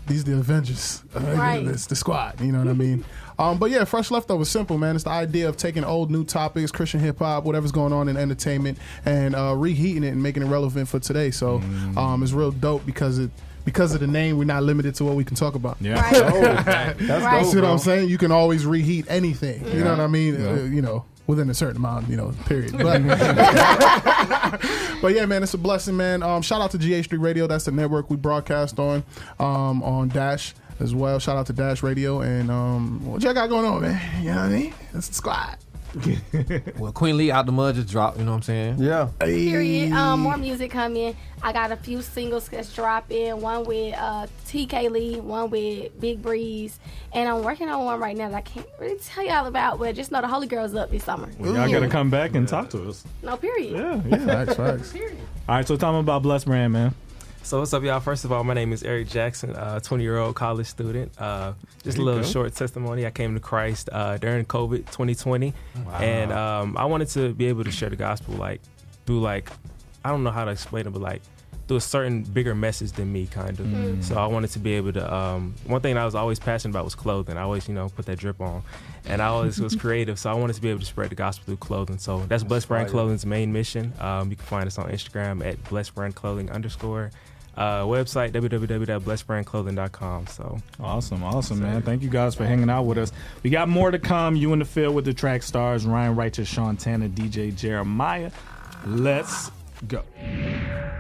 these are the Avengers. Right. It's the squad, you know what I mean? But yeah, Fresh Leftovers, simple, man. It's the idea of taking old, new topics, Christian hip-hop, whatever's going on in entertainment, and reheating it and making it relevant for today. So it's real dope because of the name, we're not limited to what we can talk about. Yeah. Right. That's Right. dope, See what bro. I'm saying? You can always reheat anything. You know what I mean? Within a certain amount, period. But, but yeah, man, it's a blessing, man. Shout out to GH3 Radio. That's the network we broadcast on Dash as well. Shout out to Dash Radio. And what y'all got going on, man? You know what I mean? That's the squad. Well, Queen Lee out the mud just dropped. You know what I'm saying? Yeah. Period. More music coming. I got a few singles that's dropping. One with TK Lee, one with Big Breeze, and I'm working on one right now that I can't really tell y'all about, but just know the Holy Girl's up this summer. Well, y'all got to come back and talk to us. No, period. Yeah. Facts. Period. All right, so tell me about Blessed Brand, man. So what's up, y'all? First of all, my name is Eric Jackson, 20-year-old college student. Just a little short testimony. I came to Christ during COVID 2020, and I wanted to be able to share the gospel through I don't know how to explain it, but through a certain bigger message than me, kind of. So I wanted to be able to. One thing I was always passionate about was clothing. I always, put that drip on, and I always was creative. So I wanted to be able to spread the gospel through clothing. So that's Blessed Brand Clothing's main mission. You can find us on Instagram at blessedbrandclothing_. Website www.blessedbrandclothing.com. So Awesome, man. Thank you guys for hanging out with us. We got more to come. You in the field with the track stars, Ryan Righteous, Sean Tanner, DJ Jeremiah. Let's go. I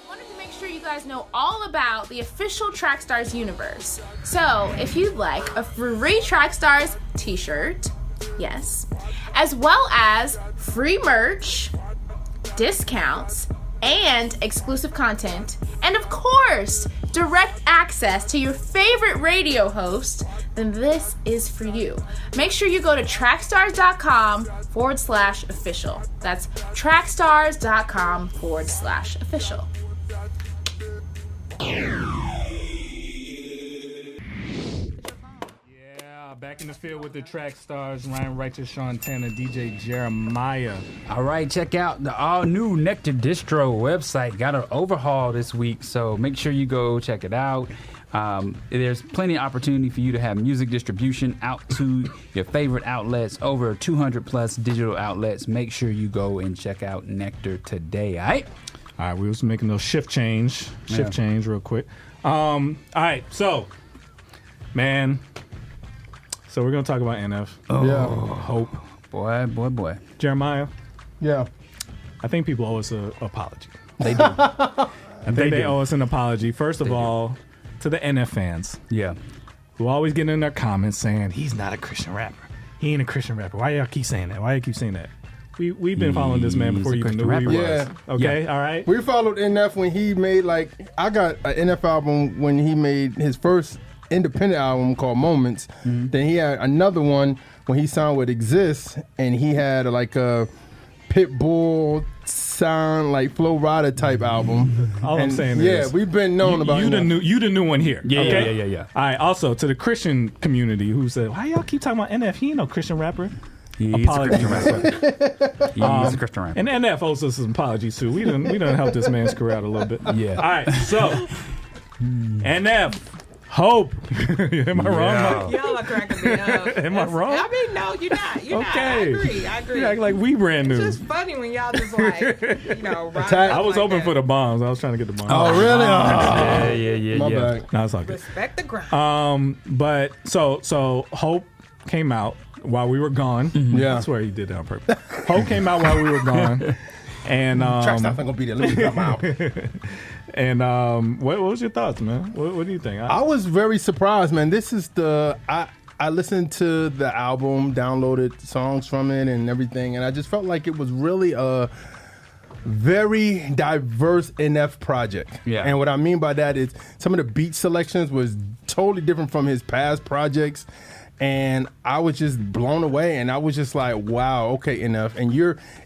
wanted to make sure you guys know all about the official Trackstarz Universe. So, if you'd like a free Trackstarz t-shirt, yes, as well as free merch, discounts, and exclusive content, and of course, direct access to your favorite radio host, then this is for you. Make sure you go to trackstarz.com/official. That's trackstarz.com/official. Back in the field with the track stars, Ryan Righteous, Sean Tanner, DJ Jeremiah. All right, check out the all-new Nectar distro website. Got an overhaul this week, so make sure you go check it out. There's plenty of opportunity for you to have music distribution out to your favorite outlets, over 200 plus digital outlets. Make sure you go and check out Nectar today, all right? All right, we was making those shift change real quick. All right, so, man... So we're going to talk about NF. Yeah. Hope. Boy. Jeremiah, Yeah. I think people owe us an apology. They do. I think they owe us an apology. First of all, to the NF fans Yeah. who always get in their comments saying, he's not a Christian rapper. He ain't a Christian rapper. Why y'all keep saying that? Why y'all keep saying that? We've been following this man before you even knew who he was. Yeah. Okay, all right? We followed NF when he made I got an NF album when he made his first independent album called Moments. Then he had another one when he signed with Exist, and he had a Pitbull sound Flow Rider type album. All I'm saying yeah, is, we've been known about you NF. the new one here. Yeah, okay? yeah. All right, also to the Christian community who said, why y'all keep talking about NF? He ain't no Christian rapper. He's Apologies. a Christian rapper. He's a Christian rapper. And NF owes us some apologies too. We done help this man's career out a little bit. Yeah. All right, so NF, Hope. Am I wrong? Y'all are cracking me up. Am I wrong? I mean, no, you're not. You're not. I Okay. agree. You act like we brand new. It's just funny when y'all just ride I was like hoping that. for the bombs. I was trying to get the bombs. Oh, really? Yeah. My bad. No, it's all good. Respect the grind. But so Hope came out while we were gone. Yeah. I swear he did that on purpose. Hope came out while we were gone. And Trackstarz ain't gonna be there. Let me come out. and what was your thoughts, man? What do you think? I was very surprised, man. This is I listened to the album, downloaded songs from it and everything, and I just felt like it was really a very diverse NF project. Yeah. And what I mean by that is some of the beat selections was totally different from his past projects. And I was just blown away, and I was just like, wow, okay, NF. And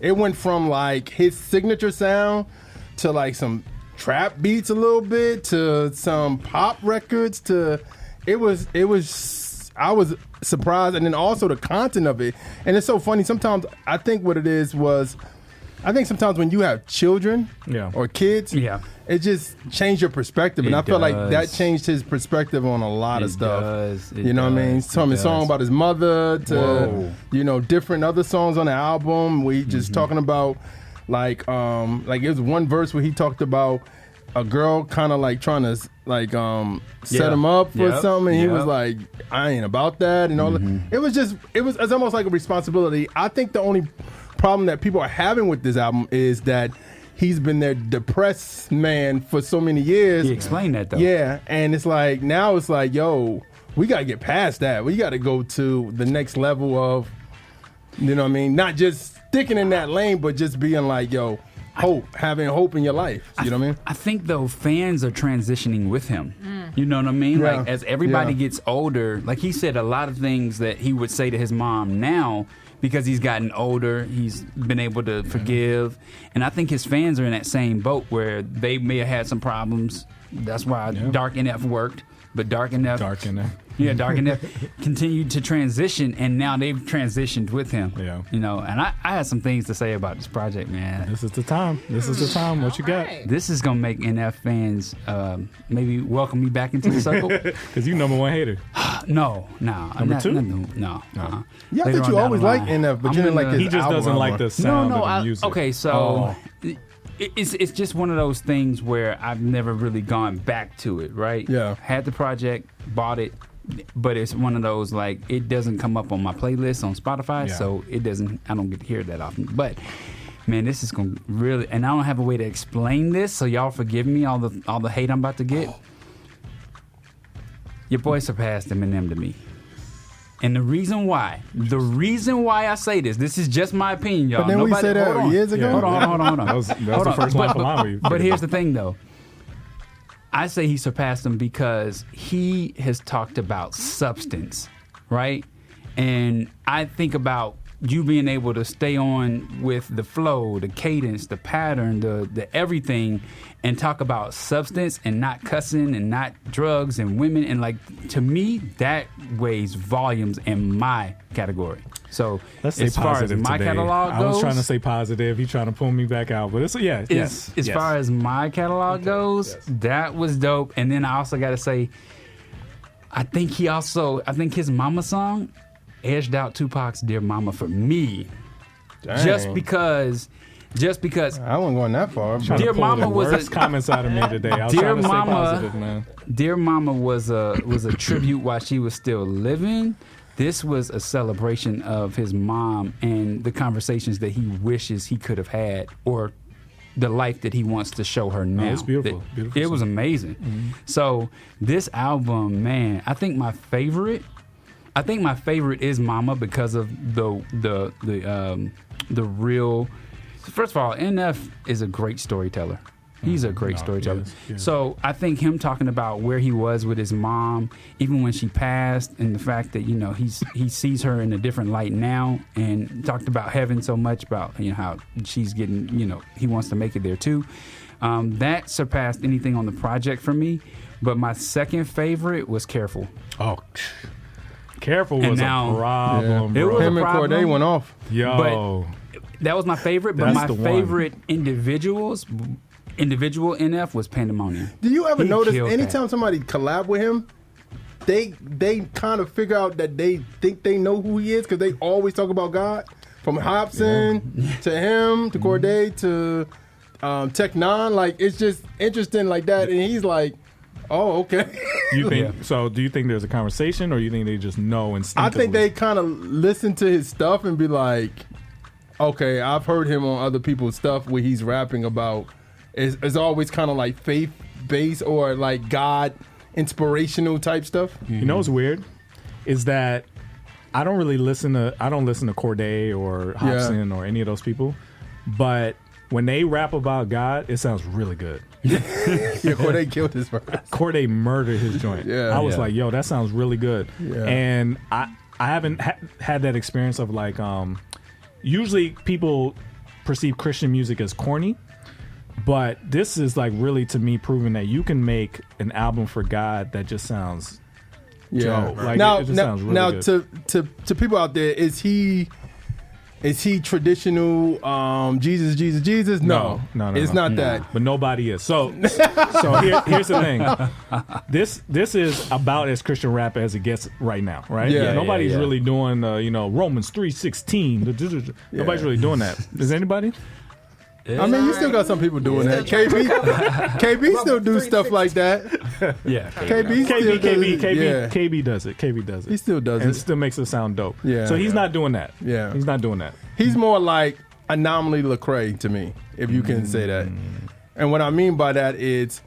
it went from his signature sound to some trap beats a little bit to some pop records to it was I was surprised, and then also the content of it. And it's so funny. Sometimes I think what it is was, I think sometimes when you have children or kids, it just changed your perspective. And I feel like that changed his perspective on a lot of stuff. You know what I mean? From his song about his mother to different other songs on the album. We just talking about like it was one verse where he talked about a girl kind of like trying to like set him up for something, and he was like, I ain't about that, and all that. It's almost like a responsibility. I think the only problem that people are having with this album is that he's been their depressed man for so many years. He explained that though. Yeah, and it's like now it's like, yo, we gotta get past that. We gotta go to the next level of, you know what I mean, not just sticking in that lane, but just being like, yo, having hope in your life. You know what I mean? I think though fans are transitioning with him. You know what I mean? Yeah. Like as everybody gets older, like he said a lot of things that he would say to his mom now because he's gotten older, he's been able to forgive. And I think his fans are in that same boat where they may have had some problems. That's why Dark NF worked. But Dark NF continued to transition, and now they've transitioned with him. Yeah, you know. And I had some things to say about this project, man. This is the time. What you got? This is gonna make NF fans maybe welcome me back into the circle. Because you number one hater. No. Number two? No. Yeah, I thought you always liked NF, but you didn't like his He just doesn't like the sound of the music. Okay, so. It's just one of those things where I've never really gone back to it, right? Yeah. Had the project, bought it, but it's one of those like it doesn't come up on my playlist on Spotify, so I don't get to hear it that often. But man, this is gonna really, and I don't have a way to explain this, so y'all forgive me all the hate I'm about to get. Your boy surpassed Eminem to me. And the reason why I say this is just my opinion, y'all. But then we said that years ago. Hold on. That was the first line. But here's the thing, though. I say he surpassed him because he has talked about substance, right? And I think about you being able to stay on with the flow, the cadence, the pattern, the everything, and talk about substance and not cussing and not drugs and women. And like, to me, that weighs volumes in my category. So let's say as far as my catalog goes, I was trying to say positive. He's trying to pull me back out, but it's as far as my catalog goes, that was dope. And then I also got to say, I think his mama song edged out Tupac's Dear Mama for me. Dang. Just because I wasn't going that far. Dear Mama was worst comments out of me today. I was trying to stay positive, man. Dear Mama was a tribute while she was still living. This was a celebration of his mom and the conversations that he wishes he could have had, or the life that he wants to show her now. It's beautiful. It was amazing. Mm-hmm. So this album, man, I think my favorite is Mama because of the real. First of all, NF is a great storyteller. He's a great storyteller. He is. So I think him talking about where he was with his mom, even when she passed, and the fact that he sees her in a different light now, and talked about heaven so much, about how she's getting, he wants to make it there too. That surpassed anything on the project for me. But my second favorite was Careful. Oh. Careful was a problem, bro. It was him a problem. and Corday went off. Yo. But that was my favorite. But my favorite individual NF was Pandemonium. Do you ever notice anytime that. somebody collab with him, they kind of figure out that they think they know who he is because they always talk about God. From Hobson to him to Corday to Tech Nine, like it's just interesting like that, and he's like, oh, okay. You think so? Do you think there's a conversation, or you think they just know instinctively? I think they kind of listen to his stuff and be like, okay, I've heard him on other people's stuff where he's rapping about. It's always kind of like faith-based or like God inspirational type stuff. You know what's weird is that I don't listen to Corday or Hobson or any of those people, but when they rap about God, it sounds really good. Yeah, Corday killed his verse. Corday murdered his joint. Yeah, I was like, yo, that sounds really good. Yeah. And I haven't had that experience of like, usually people perceive Christian music as corny, But this is like really to me proving that you can make an album for God that just sounds dope. Like it just sounds really good. to people out there, is he traditional Jesus? No, it's not that. But nobody is. So here's the thing. This is about as Christian rap as it gets right now, right? Yeah. Nobody's really doing Romans 3:16. Nobody's really doing that. Is anybody? I mean, you still got some people doing that. KB still do stuff like that. Yeah, KB does it. KB does it. He still does and it. Still makes it sound dope. Yeah. So he's not doing that. Yeah. He's not doing that. He's more like Anomaly Lecrae to me, if you can say that. And what I mean by that is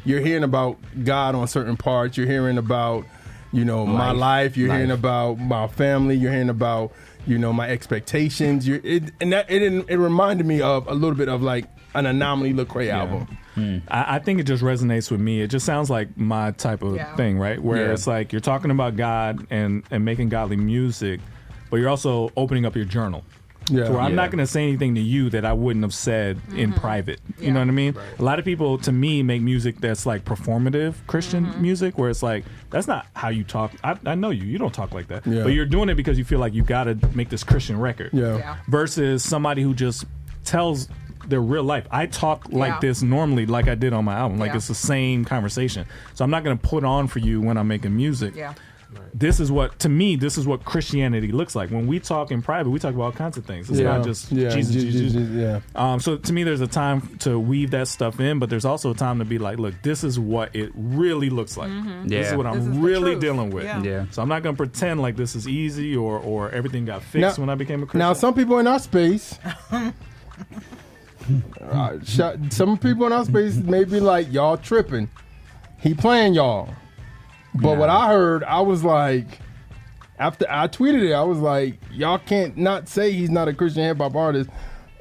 you're hearing about God on certain parts. You're hearing about, my life. You're hearing about my family. You're hearing about, my expectations. It reminded me of a little bit of like an Anomaly Lecrae album. I think it just resonates with me. It just sounds like my type of thing, right? Where it's like you're talking about God and making godly music, but you're also opening up your journal. Yeah. So I'm not going to say anything to you that I wouldn't have said in private. You know what I mean? Right. A lot of people, to me, make music that's like performative Christian music, where it's like, that's not how you talk. I know you don't talk like that. Yeah. But you're doing it because you feel like you got to make this Christian record. Yeah. Versus somebody who just tells their real life. I talk like this normally, like I did on my album. Like it's the same conversation. So I'm not going to put on for you when I'm making music. Yeah. This is what Christianity looks like. When we talk in private, we talk about all kinds of things. It's not just Jesus. So to me, there's a time to weave that stuff in, but there's also a time to be like, look, this is what it really looks like. This is what I'm really dealing with. So I'm not going to pretend like this is easy or everything got fixed when I became a Christian. Now, some people in our space... some people in our space may be like, y'all tripping. He playing y'all. But what I heard, I was like, after I tweeted it, I was like, y'all can't not say he's not a Christian hip hop artist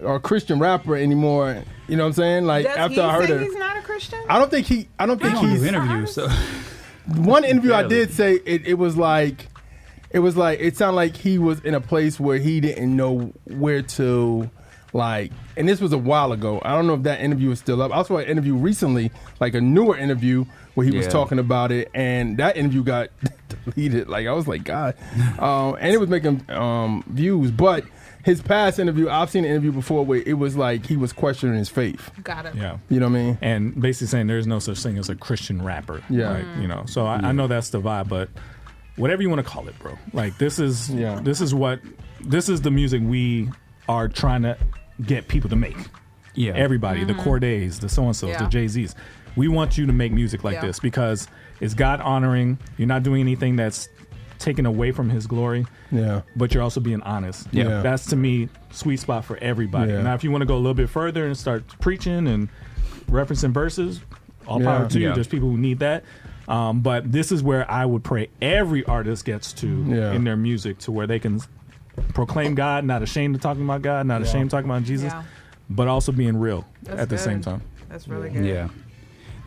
or a Christian rapper anymore. You know what I'm saying? Like after I heard it, he's not a Christian. I don't think he's interviews. So one interview I did say it was like it sounded like he was in a place where he didn't know where to. Like, and this was a while ago. I don't know if that interview is still up. I saw an interview recently, like a newer interview where he was talking about it, and that interview got deleted. Like, I was like, God. And it was making views. But his past interview, I've seen an interview before where it was like he was questioning his faith. Got it. Yeah. You know what I mean? And basically saying there's no such thing as a Christian rapper. Yeah. Like, so I know that's the vibe, but whatever you want to call it, bro. Like, this is the music we are trying to get people to make. Yeah. Everybody, the Cordays, the so-and-sos, the Jay-Z's. We want you to make music like this because it's God honoring. You're not doing anything that's taken away from his glory. Yeah. But you're also being honest. Yeah. That's, to me, sweet spot for everybody. Yeah. Now, if you want to go a little bit further and start preaching and referencing verses, all power to you. There's people who need that. But this is where I would pray every artist gets to in their music, to where they can proclaim God, not ashamed of talking about God, not ashamed of talking about Jesus, but also being real at the same time. That's really good. Yeah.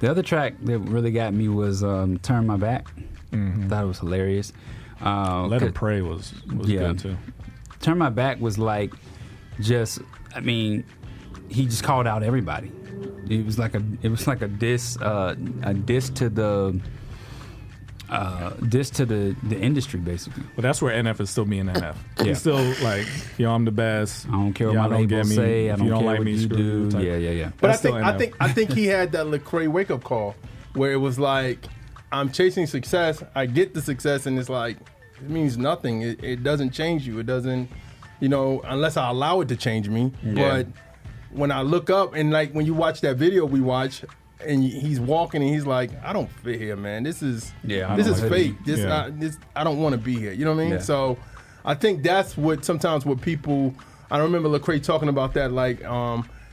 The other track that really got me was Turn My Back. Thought it was hilarious. Let Him Pray was good too. Turn My Back was like he just called out everybody. It was like a diss to the industry, basically. Well, that's where NF is still being NF. He's still like, I'm the best. I don't care what my label say. I don't care like what me, you do. Yeah. But I think he had that Lecrae wake up call where it was like, I'm chasing success. I get the success, and it's like, it means nothing. It doesn't change you. It doesn't, unless I allow it to change me. Yeah. But when I look up, and like when you watch that video we watch, and he's walking and he's like, I don't fit here, man. This is fake. I don't want to be here. You know what I mean? Yeah. So I think that's what people, I remember Lecrae talking about that, like,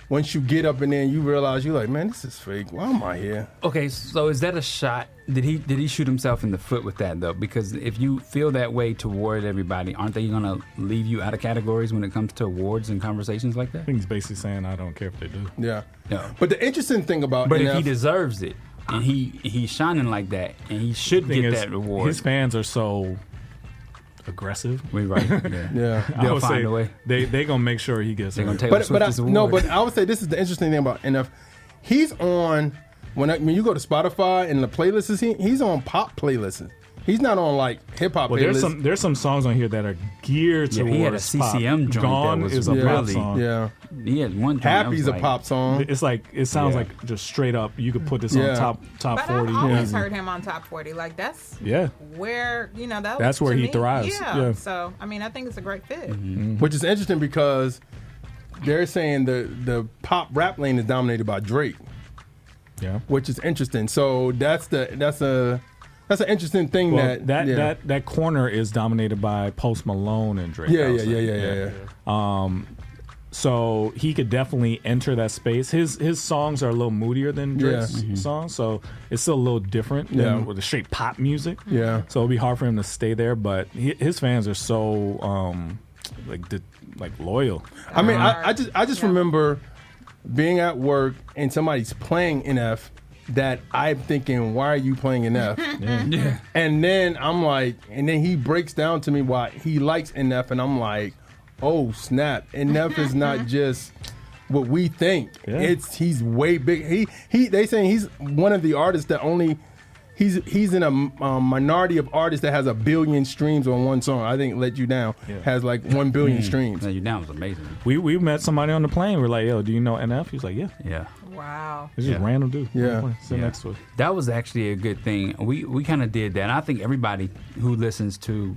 once you get up in there and you realize, you're like, man, this is fake. Why am I here? Okay, so is that a shot? Did he shoot himself in the foot with that, though? Because if you feel that way toward everybody, aren't they going to leave you out of categories when it comes to awards and conversations like that? I think he's basically saying, I don't care if they do. Yeah. No. But the interesting thing about But NF, if he deserves it, and he's shining like that, and he should get that reward. His fans are so aggressive. We're right. Yeah. They'll find a way. They gonna make sure he gets. They're gonna take but I would say this is the interesting thing about NF. he's on when you go to Spotify and the playlists, he's on pop playlists. He's not on like hip hop. Well, there's some songs on here that are geared towards he had a CCM pop. joint Gone that was is a pop really, song. Yeah, he had one. Happy's a pop song. It's like it sounds like just straight up. You could put this on top But 40. I've always heard him on top 40. Like that's where that's where he thrives. Yeah. So I mean, I think it's a great fit. Mm-hmm. Which is interesting because they're saying the pop rap lane is dominated by Drake. Yeah, which is interesting. So that's an interesting thing. Well, that corner is dominated by Post Malone and Drake. Yeah. So he could definitely enter that space. His songs are a little moodier than Drake's songs, so it's still a little different than with the straight pop music. Yeah. So it'll be hard for him to stay there, but his fans are so loyal. I mean, I just remember being at work and somebody's playing NF that I'm thinking, why are you playing NF? Yeah. And then I'm like, and then he breaks down to me why he likes NF, and I'm like, oh snap! NF is not just what we think. Yeah. He's way big. They saying he's one of the artists that only. He's in a minority of artists that has 1 billion streams on one song. I think "Let You Down" has like 1 billion streams. "Let You Down" was amazing. We met somebody on the plane. We're like, "Yo, do you know NF?" He was like, "Yeah." Yeah. Wow. It's just random dude. Yeah. Sit next to us. That was actually a good thing. We kind of did that. And I think everybody who listens to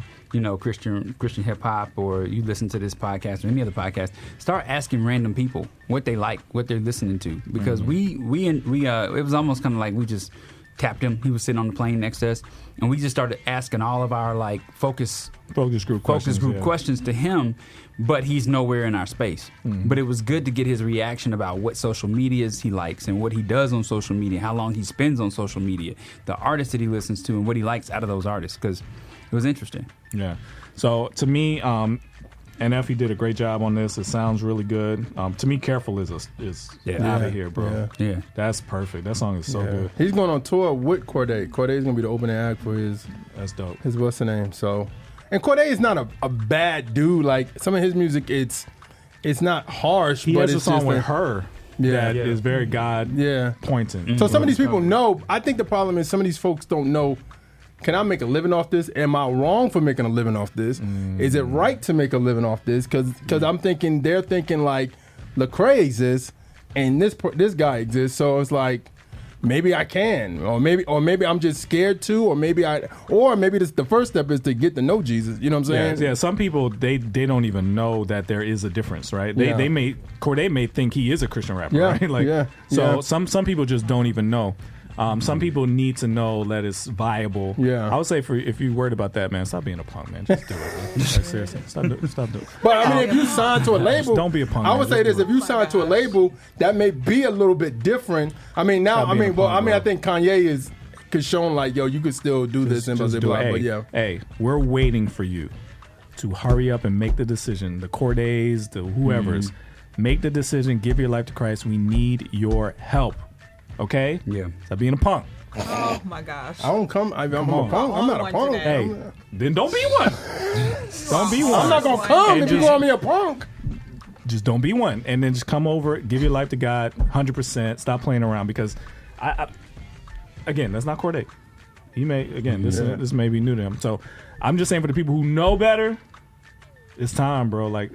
Christian hip hop, or you listen to this podcast or any other podcast, start asking random people what they like, what they're listening to, because we it was almost kind of like we just tapped him. He was sitting on the plane next to us, and we just started asking all of our like focus group questions to him, but he's nowhere in our space. But it was good to get his reaction about what social medias he likes and what he does on social media, how long he spends on social media, the artists that he listens to, and what he likes out of those artists, because it was interesting. Yeah. So to me, NF, he did a great job on this. It sounds really good. To me, "Careful" is out of here, bro. Yeah. That's perfect. That song is so good. He's going on tour with Cordae. Cordae's going to be the opening act for his. That's dope. His what's the name? So, and Cordae is not a bad dude. Like some of his music, it's not harsh. He but has it's a song just with her that is very God pointing. So some of these people know. I think the problem is some of these folks don't know. Can I make a living off this? Am I wrong for making a living off this? Is it right to make a living off this? Because I'm thinking they're thinking like Lecrae exists and this guy exists. So it's like maybe I can, or maybe I'm just scared to, or maybe this, the first step is to get to know Jesus. You know what I'm saying? Yeah. Some people they don't even know that there is a difference, right? Cordae may think he is a Christian rapper, right? Like some people just don't even know. Some people need to know that it's viable. Yeah. I would say if you're worried about that, man, stop being a punk, man. Just do it, man. Like, seriously, stop doing it. But I mean, if you sign to a label, don't be a punk. I would say this: if you sign to a label, that may be a little bit different. I mean, now, I think Kanye could show like, yo, you could still do this and blah blah blah. But yeah, hey, we're waiting for you to hurry up and make the decision. The Cordays, the whoever's, make the decision. Give your life to Christ. We need your help. Okay? Yeah. Stop being a punk. Oh my gosh. I don't come. I'm a punk. I'm not a punk. Hey, then don't be one. Don't be one. I'm not gonna come if you call me a punk. Just don't be one, and then just come over, give your life to God, 100%. Stop playing around, because again, that's not Cordae. This may be new to him. So I'm just saying, for the people who know better, it's time, bro. Like,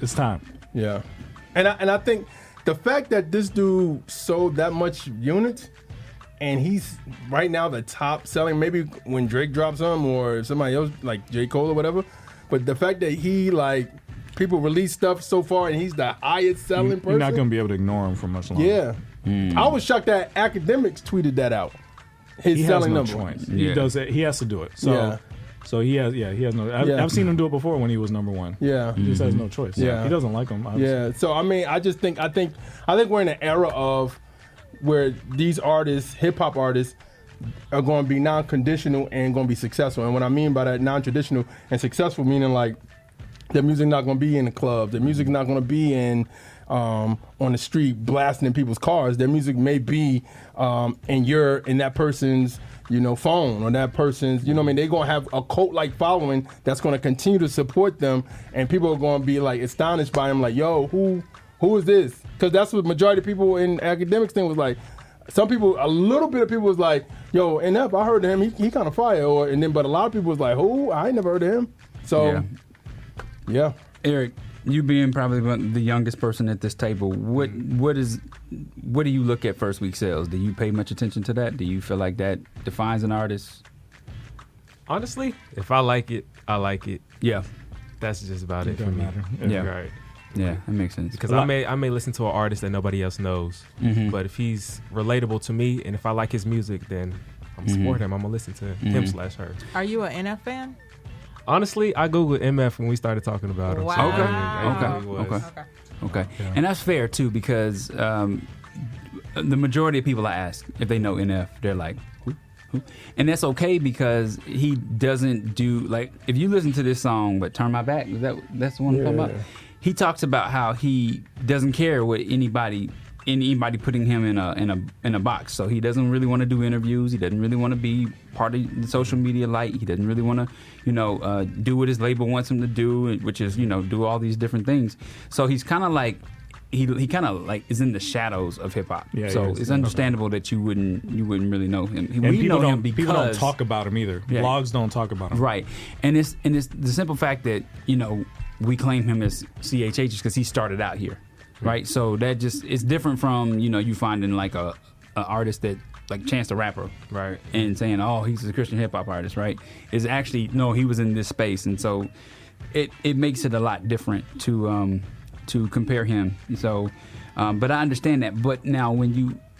it's time. Yeah, and I think the fact that this dude sold that much units, and he's right now the top selling, maybe when Drake drops him or somebody else like J. Cole or whatever, but the fact that he, like, people release stuff so far and he's the highest selling person. You're not going to be able to ignore him for much longer. Yeah. I was shocked that Academics tweeted that out. His selling number. Choice. He does it. He has to do it. So he has no. I've seen him do it before when he was number one. Yeah, he just has no choice. Yeah, he doesn't like him. Obviously. Yeah. So I mean, I think we're in an era of where these artists, hip hop artists, are going to be non-conditional and going to be successful. And what I mean by that, non-traditional and successful, meaning like their music not going to be in the clubs, their music not going to be in on the street blasting in people's cars. Their music may be in that person's phone, or that person's, they're going to have a cult-like following that's going to continue to support them, and people are going to be like astonished by them, like, yo, who who is this? Because that's what majority of people in academics thing was like. Some people, a little bit of people was like, yo, NF, I heard of him. He kind of fire. But a lot of people was like, who? I ain't never heard of him. So, yeah. Eric, you being probably the youngest person at this table, what do you look at first week sales? Do you pay much attention to that? Do you feel like that defines an artist? Honestly, if I like it, I like it. Yeah. That's just about it for me. Yeah. Right. Yeah, that makes sense. Because I may listen to an artist that nobody else knows, but if he's relatable to me and if I like his music, then I'm supporting him. I'm gonna listen to him/her. Are you an NF fan? Honestly, I googled MF when we started talking about him. Wow. Okay. And that's fair too, because the majority of people I ask if they know NF, they're like, who? And that's okay because he doesn't do like if you listen to this song, but Turn My Back, that's the one I'm talking about. He talks about how he doesn't care what anybody putting him in a box. So he doesn't really want to do interviews. He doesn't really want to be part of the social media light. He doesn't really want to, do what his label wants him to do, which is, do all these different things. So he's kind of like he kind of like is in the shadows of hip hop. Yeah, so it's understandable that you wouldn't really know him. And people don't talk about him either. Yeah. Blogs don't talk about him. Right. And it's the simple fact that, we claim him as CHH because he started out here, right? So that just it's different from you finding like a artist that like Chance the Rapper, right? And saying he's a Christian hip hop artist, right? Is actually no, he was in this space, and so it makes it a lot different to compare him. So, but I understand that. But now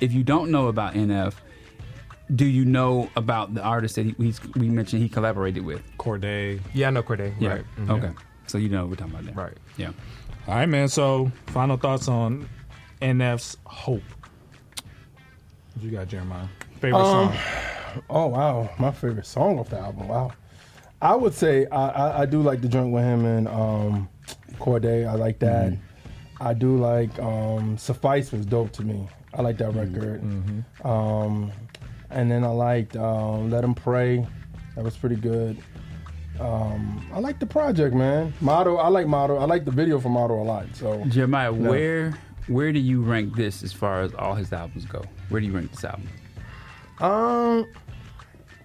if you don't know about NF, do you know about the artist that we mentioned he collaborated with? Corday. Yeah, I know Corday. Yeah. Right. Okay. So you know what we're talking about there. Right. Yeah. All right, man. So final thoughts on NF's Hope. What you got, Jeremiah? Favorite song? Oh, wow. My favorite song off the album. Wow. I would say I do like the joint with him and Corday. I like that. I do like Suffice was dope to me. I like that record. And then I liked Let 'Em Pray. That was pretty good. I like the project, man. Motto, I like Motto. I like the video for Motto a lot. So Jeremiah, where do you rank this as far as all his albums go? Where do you rank this album?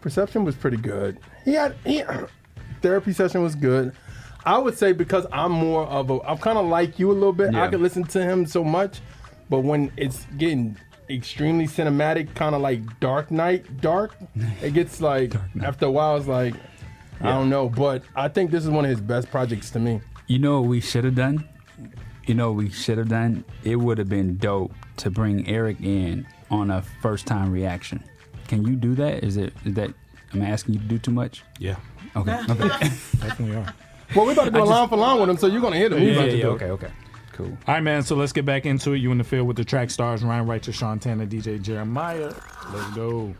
Perception was pretty good. Therapy Session was good. I would say because I'm kind of like you a little bit. Yeah. I could listen to him so much, but when it's getting extremely cinematic, kind of like Dark Knight, it gets like after a while it's like. Yeah. I don't know, but I think this is one of his best projects to me. You know what we should have done? It would have been dope to bring Eric in on a first-time reaction. Can you do that? Is that I'm asking you to do too much? Yeah. Okay. Definitely are. Well, we're about to go line for line with him, so you're going to hit him. Yeah. Okay. Cool. All right, man. So let's get back into it. You in the field with the track stars, Ryan Righteous, Sean Tanner, DJ Jeremiah. Let's go.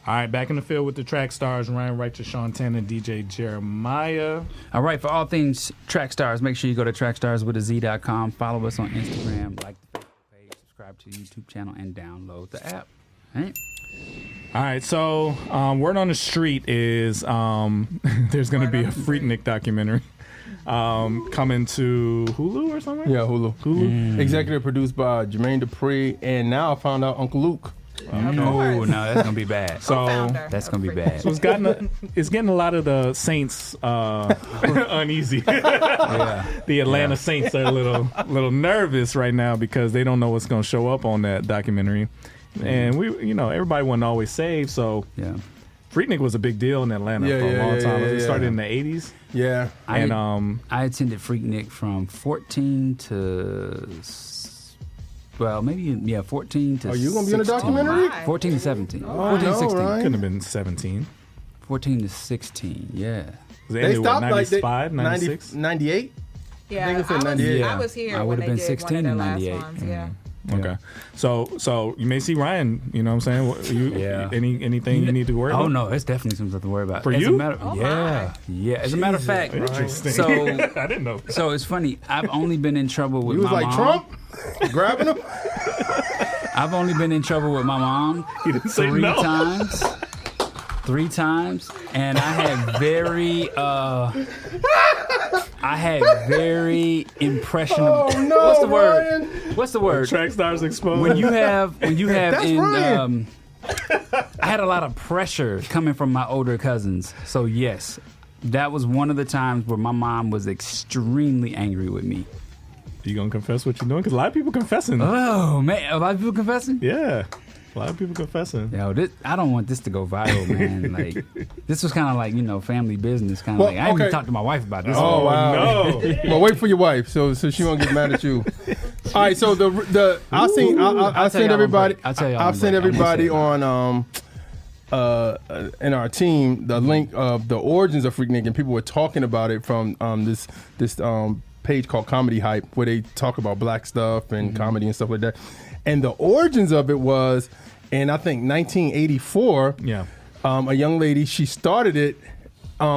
All right, back in the field with the track stars, Ryan Righteous, Sean Tanner, DJ Jeremiah. All right, for all things track stars, make sure you go to trackstarswithaz.com. Follow us on Instagram, like the Facebook page, subscribe to the YouTube channel, and download the app. All right, so word on the street is there's going to be a Freaknik documentary coming to Hulu or something? Yeah, Hulu. Executive produced by Jermaine Dupri, and now I found out Uncle Luke. No, that's gonna be bad. So that's gonna be bad. So it's getting a lot of the Saints uneasy. The Atlanta Saints are a little nervous right now because they don't know what's gonna show up on that documentary, and everybody wasn't always saved. So Freaknik was a big deal in Atlanta for a long time. It started in the 80s. Yeah, and I attended Freaknik from 14 to. Well, maybe 14 to 16. Are you going to be in a documentary? 14 to 17. Oh, 14 to 16. Right. Couldn't have been 17. 14 to 16, yeah. They stopped 95, 96? 98? Yeah, I think it's 98. I was here I when would have been they did 16 one of in their last 98. ones, yeah. Okay. So you may see Ryan, you know what I'm saying? Anything you need to worry about? Oh, no, it's definitely something to worry about. For you? Yeah. As a matter of fact, interesting. So, I didn't know. So it's funny. I've only been in trouble with my mom. You was like Trump? Grabbing him? I've only been in trouble with my mom 3 times. 3 times, and I had very impressionable. Oh no! What's the Ryan. word? What's the word? Trackstarz exposed. When you have That's Ryan. I had a lot of pressure coming from my older cousins. So yes, that was one of the times where my mom was extremely angry with me. You gonna confess what you're doing? Because a lot of people confessing. Oh man, a lot of people confessing. Yeah, a lot of people confessing. Yo, I don't want this to go viral, man. Like, this was kind of like, family business. Kind of Well, like, I haven't okay. even talked to my wife about this. Oh wow! No. Well, wait for your wife, so she won't get mad at you. All right, so I'll send everybody. I'll tell you. I'll send everybody on in our team the link of the origins of Freaknik, and people were talking about it from this page called Comedy Hype, where they talk about black stuff and comedy and stuff like that. And the origins of it was in, I think, 1984. Yeah. A young lady, she started it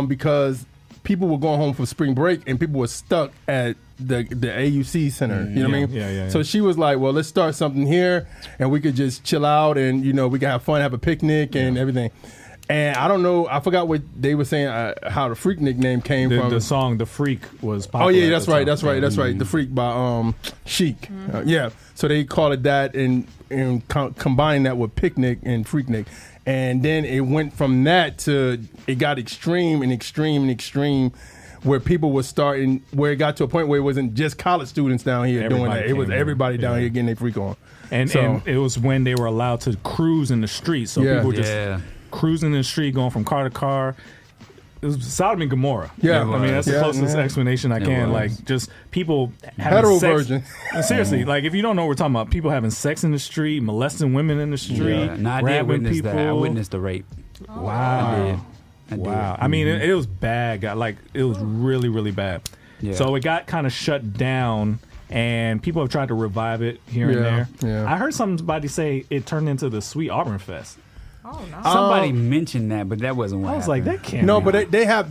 because people were going home for spring break and people were stuck at the AUC Center. You know what I mean? Yeah. So she was like, well, let's start something here and we could just chill out and, we can have fun, have a picnic and everything. And I don't know, I forgot what they were saying, how the Freaknik name came from. The song "The Freak" was popular. Oh yeah, that's right. The Freak by Chic. Yeah, so they call it that and combine that with Picnic and Freaknik, and then it went from that to it got extreme, where people were starting, where it got to a point where it wasn't just college students down here doing that. It was everybody down here getting their freak on. And it was when they were allowed to cruise in the streets, so people were just cruising in the street, going from car to car. It was Sodom and Gomorrah. Yeah, I mean that's the closest explanation I can. Like just people having hetero sex. version. Seriously, like if you don't know what we're talking about, people having sex in the street, molesting women in the street, I did witness people. that. I witnessed the rape. Wow. I did. Wow. I mean, it was bad. Like it was really, really bad. Yeah. So it got kind of shut down, and people have tried to revive it here and there. Yeah. I heard somebody say it turned into the Sweet Auburn Fest. Oh no! Somebody mentioned that, but that wasn't what I was happened. like, that can't. No, be but they have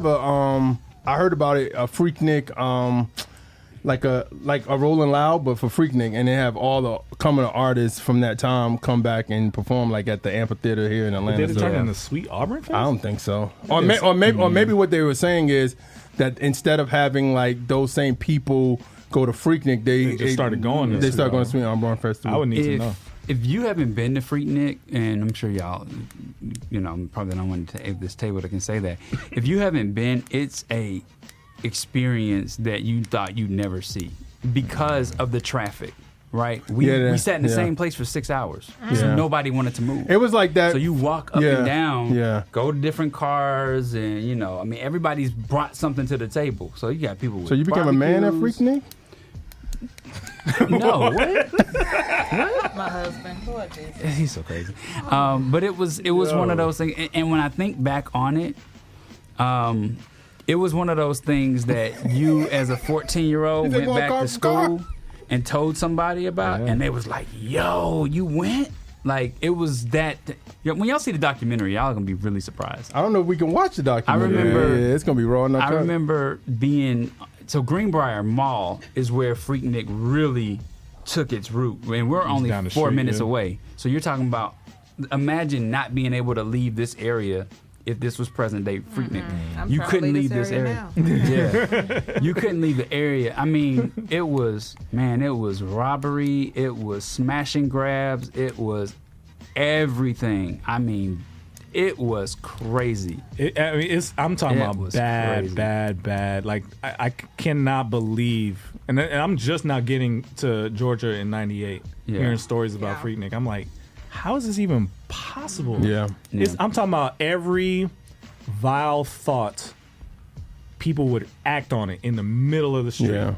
a I heard about it, a Freaknik like a Rolling Loud, but for Freaknik, and they have all the coming artists from that time come back and perform like at the amphitheater here in Atlanta. Did it turn into Sweet Auburn Fest? I don't think so. Or maybe what they were saying is that instead of having like those same people go to Freaknik, they just started going. They started going to Sweet Auburn Festival. I would need to know. If you haven't been to Freaknik, and I'm sure y'all, probably don't want to have this table that can say that. If you haven't been, it's a experience that you thought you'd never see because of the traffic, right? We sat in the same place for 6 hours. So nobody wanted to move. It was like that. So you walk up and down, go to different cars, and everybody's brought something to the table. So you got people with So you became a man at Freaknik? No, what? My husband. Lord Jesus. He's so crazy. But it was one of those things. And when I think back on it, it was one of those things that you, as a 14-year-old, went back to school and told somebody about, and they was like, "Yo, you went." Like it was that. When y'all see the documentary, y'all are gonna be really surprised. I don't know if we can watch the documentary. I remember it's gonna be raw enough. I remember being. So Greenbrier Mall is where Freaknik really took its root, and we're only 4 minutes away. So you're talking about, imagine not being able to leave this area if this was present day Freaknik. You couldn't leave this area. Yeah, you couldn't leave the area. I mean, it was robbery, it was smash and grabs, it was everything. I mean, it was crazy. I'm talking about bad. Like I cannot believe, and I'm just now getting to Georgia in '98, hearing stories about Freaknik. I'm like, how is this even possible? Yeah. I'm talking about every vile thought. People would act on it in the middle of the street. Yeah.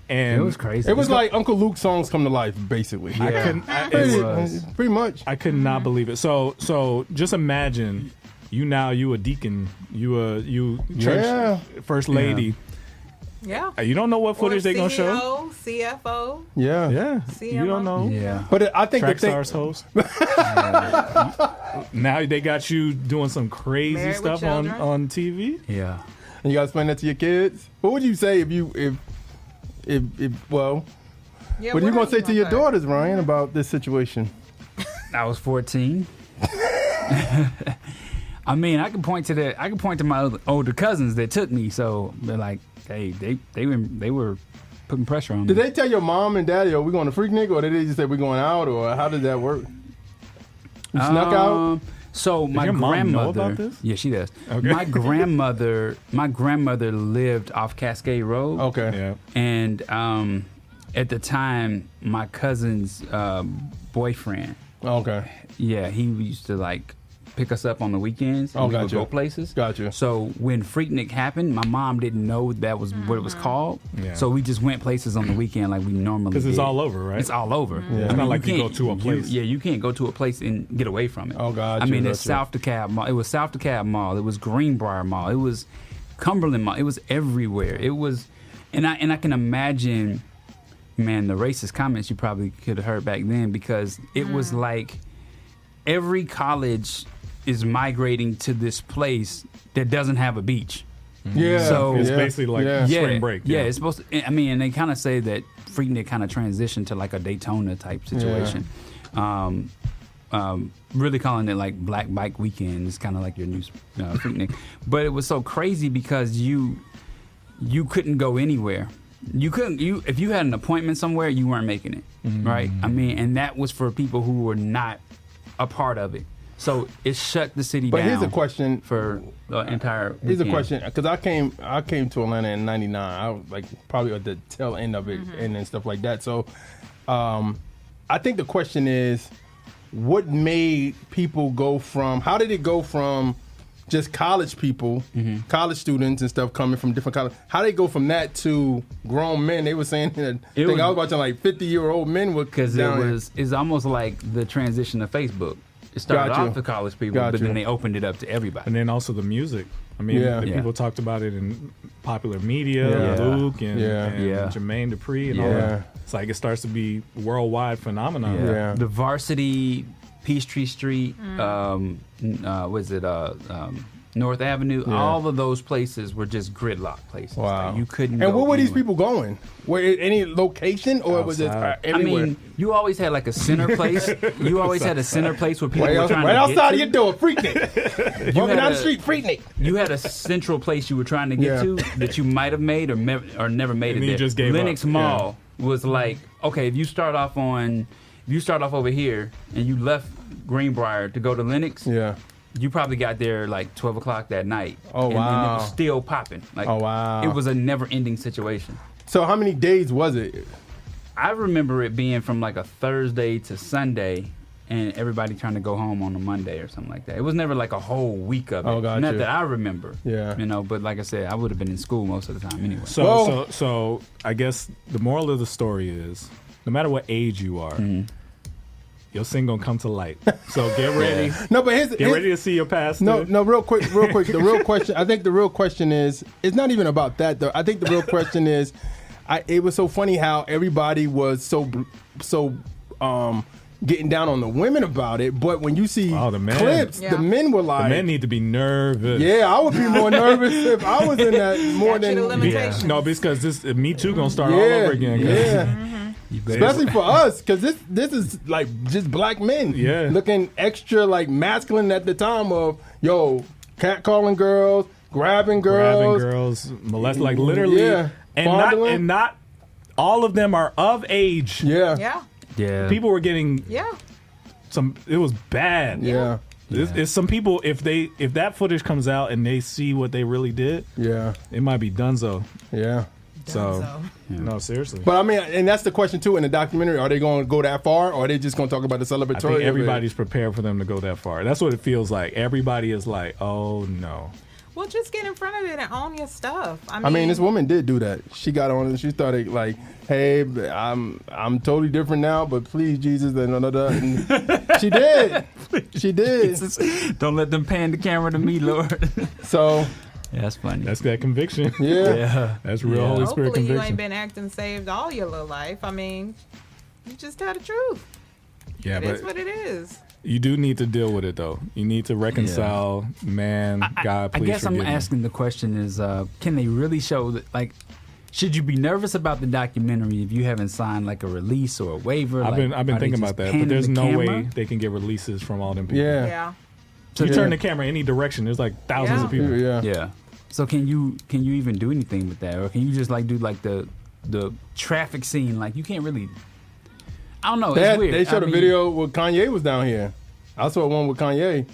And it was crazy. It was like Uncle Luke's songs come to life, basically. Pretty much. I could not believe it. So just imagine you a deacon, you church first lady. Yeah. You don't know what footage they're gonna show. CFO. Yeah. CMO. You don't know. Yeah. But I think Trackstarz host. Now they got you doing some crazy Married stuff with on TV. Yeah. And you gotta explain that to your kids. What would you say if what are you gonna say to your daughters, Ryan, about this situation? I was 14. I mean, I can point to my older cousins that took me. So they're like, hey, they were putting pressure on me. Did they tell your mom and daddy, "Are we going to Freaknik," or did they just say we're going out, or how did that work? You snuck out. So Does my your mom grandmother, know about this? yeah, she does. Okay. My grandmother lived off Cascade Road. Okay. Yeah. And at the time, my cousin's boyfriend, Okay. yeah, he used to like pick us up on the weekends. And Oh, we would gotcha. go places. Gotcha. So when Freaknik happened, my mom didn't know that was what it was called. Yeah. So we just went places on the weekend like we normally Because it's did. all over, right? It's all over. Yeah. It's not like you go can't- to a place. you can't go to a place and get away from it. Oh, gotcha, I mean, it's gotcha. South DeKalb Mall. It was South DeKalb Mall. It was Greenbrier Mall. It was Cumberland Mall. It was everywhere. It was, and I can imagine, man, the racist comments you probably could have heard back then, because it was like every college is migrating to this place that doesn't have a beach. Yeah. So- It's yeah. basically like Yeah. spring break. Yeah, it's supposed to. I mean, and they kind of say that Freaknik kind of transitioned to like a Daytona type situation. Really calling it like Black Bike Weekend is kind of like your new Freaknik. But it was so crazy because you couldn't go anywhere. You couldn't. If you had an appointment somewhere, you weren't making it. Right. I mean, and that was for people who were not a part of it. So it shut the city But down. here's a question. for the entire. Here's a weekend. question, because I came to Atlanta in '99. I was like probably at the tail end of it and stuff like that. So, I think the question is, what made people go from? How did it go from just college people, college students and stuff coming from different colleges? How did it go from that to grown men? They were saying that. I was watching like 50-year-old men with Because it's almost like the transition to Facebook. It started Gotcha. off the college people, but Gotcha. then they opened it up to everybody. And then also the music. I mean, Yeah. the Yeah. people talked about it in popular media, Yeah. Luke and, Yeah. and Yeah. Jermaine Dupri and all Yeah. that. It's like it starts to be worldwide phenomenon. Yeah. The Varsity, Peachtree Street, North Avenue, Yeah. all of those places were just gridlock places. Wow. Like, you couldn't. And go where were these anywhere. people going? Were it any location, or was it Outside. everywhere? I mean, you always had like a center place. You always had a center place where people were trying right to outside of get your to. door, Freaknik. You Walking had down the a- street, Freaknik. You had a central place you were trying to get Yeah. to that you might have made or never made And it then you there. just gave Lenox up. Mall was like, okay, if you start off over here and you left Greenbrier to go to Lenox, Yeah. you probably got there like 12 o'clock that night. Oh, and wow. it was still popping. Like, Oh, wow. It was a never-ending situation. So how many days was it? I remember it being from like a Thursday to Sunday, and everybody trying to go home on a Monday or something like that. It was never like a whole week of it. Oh, gotcha. Not that I remember. Yeah. You know, but like I said, I would have been in school most of the time anyway. So I guess the moral of the story is, no matter what age you are, your sin gonna come to light. So get ready. No, but Get ready to see your pastor. No, real quick. The real question. I think the real question is. It's not even about that though. I think the real question is. It was so funny how everybody was so getting down on the women about it, but when you see the men. clips, Yeah. the men were like, The men need to be nervous. "Yeah, I would be more nervous if I was in that more Statute of than." limitations. No, because this Me Too gonna start all Yeah, over again. 'cause- yeah. Especially for us, because this is like just black men, Yeah. looking extra like masculine at the time of catcalling girls, grabbing girls, molest, like literally, Yeah. Fondling. and not all of them are of age. Yeah, Yeah. Yeah. People were getting Yeah. it was bad. yeah, It's some people, if that footage comes out and they see what they really did, yeah, it might be donezo. yeah. So, no, seriously. But I mean, and that's the question too in the documentary. Are they going to go that far, or are they just going to talk about the celebratory? I think of it? everybody's prepared for them to go that far. That's what it feels like. Everybody is like, oh no. Well, just get in front of it and own your stuff. I mean, this woman did do that. She got on and she started like, "Hey, I'm totally different now, but please, Jesus," and she did. She did. Don't let them pan the camera to me, Lord. So yeah, that's funny. That's that conviction. yeah. That's real Holy Spirit hopefully you conviction. ain't been acting saved all your little life. I mean, you just tell the truth. Yeah, It but is what it is. you do need to deal with it though. You need to reconcile, man, God, I please guess I'm forgive me. asking the question is, can they really show that? Like, should you be nervous about the documentary if you haven't signed like a release or a waiver? I've Like, been are they thinking just about that, panning but there's the no camera? way they can get releases from all them people. Yeah. Yeah. So you turn the camera any direction, there's like thousands of people. Yeah. So can you even do anything with that, or can you just like do like the traffic scene? Like you can't really. I don't know. It's weird. They showed a video where Kanye was down here. I saw one with Kanye,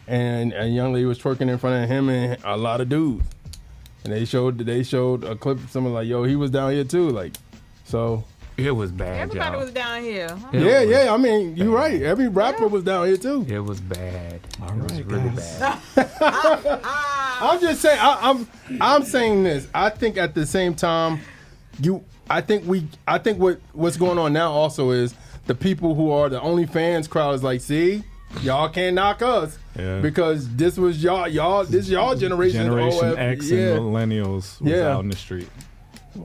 and a young lady was twerking in front of him and a lot of dudes. And they showed a clip of someone like, yo, he was down here too. Like, so. It was bad. Everybody was down here. Yeah. I mean, you're right. Every rapper was down here too. It was bad. It was really bad. I'm just saying. I'm saying this. I think at the same time, I think what's going on now also is the people who are the OnlyFans crowd is like, see, y'all can't knock us because this was y'all this y'all generation X and millennials was out in the street.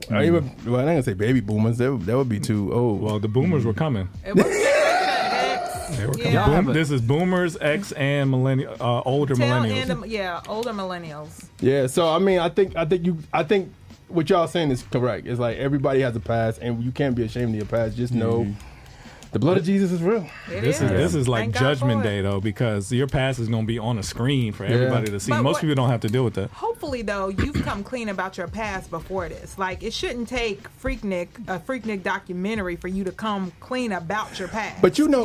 I ain't gonna say baby boomers. That would be too old. Well, the boomers were coming. It was X. They were coming. This is boomers, X, and older millennials. Older millennials. Yeah. So I mean, I think what y'all saying is correct. It's like everybody has a past, and you can't be ashamed of your past. Just know the blood of Jesus is real. This is like Judgment Day though, because your past is going to be on a screen for everybody to see. Most people don't have to deal with that. Hopefully, though, you've come clean about your past before this. Like, it shouldn't take a Freaknik documentary for you to come clean about your past. But you know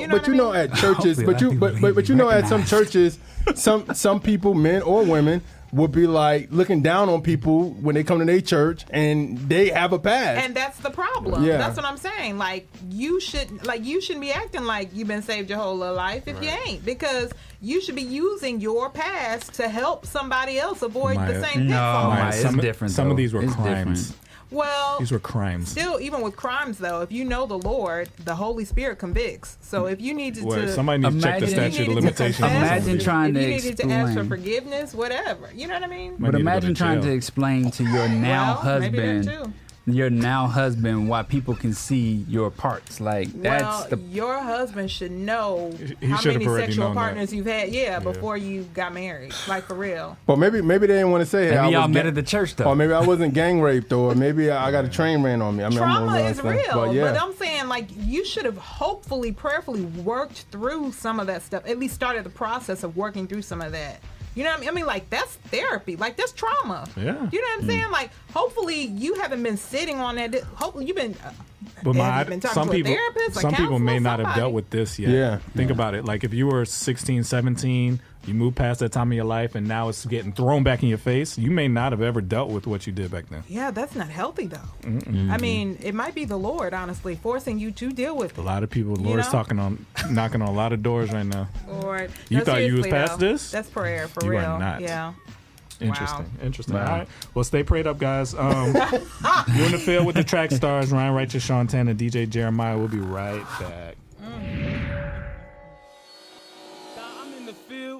at churches, but you know at some churches, some people, men or women, would be like looking down on people when they come to their church and they have a past. And that's the problem. Yeah. That's what I'm saying. Like you shouldn't be acting like you've been saved your whole life if you ain't, because you should be using your past to help somebody else avoid the same pitfalls. It's different. Some of these were crimes. Different. Well, these were crimes. Still, even with crimes, though, if you know the Lord, the Holy Spirit convicts. So if you needed somebody needs to check the statute of limitations. Imagine trying to explain. If you needed to ask for forgiveness, whatever. You know what I mean? But imagine trying to explain to your now husband why people can see your parts. Like your husband should know how many sexual partners you've had. Before you got married. Like for real. Well, maybe they didn't want to say maybe y'all met at the church though. Or maybe I wasn't gang raped, or maybe I got a train ran on me. I mean, trauma is real, but I'm saying like you should have hopefully, prayerfully worked through some of that stuff. At least started the process of working through some of that. You know what I mean? I mean, like, that's therapy. Like, that's trauma. Yeah. You know what I'm saying? Like, hopefully you haven't been sitting on that. Hopefully you've been talking some to a therapist, some people may not have dealt with this yet. Yeah. Think about it. Like, if you were 16, 17, you moved past that time of your life, and now it's getting thrown back in your face, you may not have ever dealt with what you did back then. Yeah, that's not healthy, though. I mean, it might be the Lord, honestly, forcing you to deal with it. A lot of people, the Lord's knocking on a lot of doors right now. Lord. You thought you was past this? That's prayer, for you real. Are not. Yeah. Interesting. Wow. Interesting. Wow. All right. Well, stay prayed up, guys. You're in the field with the Trackstarz, Ryan Righteous, Sean Tanner, DJ Jeremiah. We'll be right back.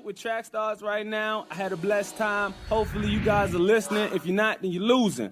With Trackstarz right now. I had a blessed time. Hopefully you guys are listening. If you're not, then you're losing.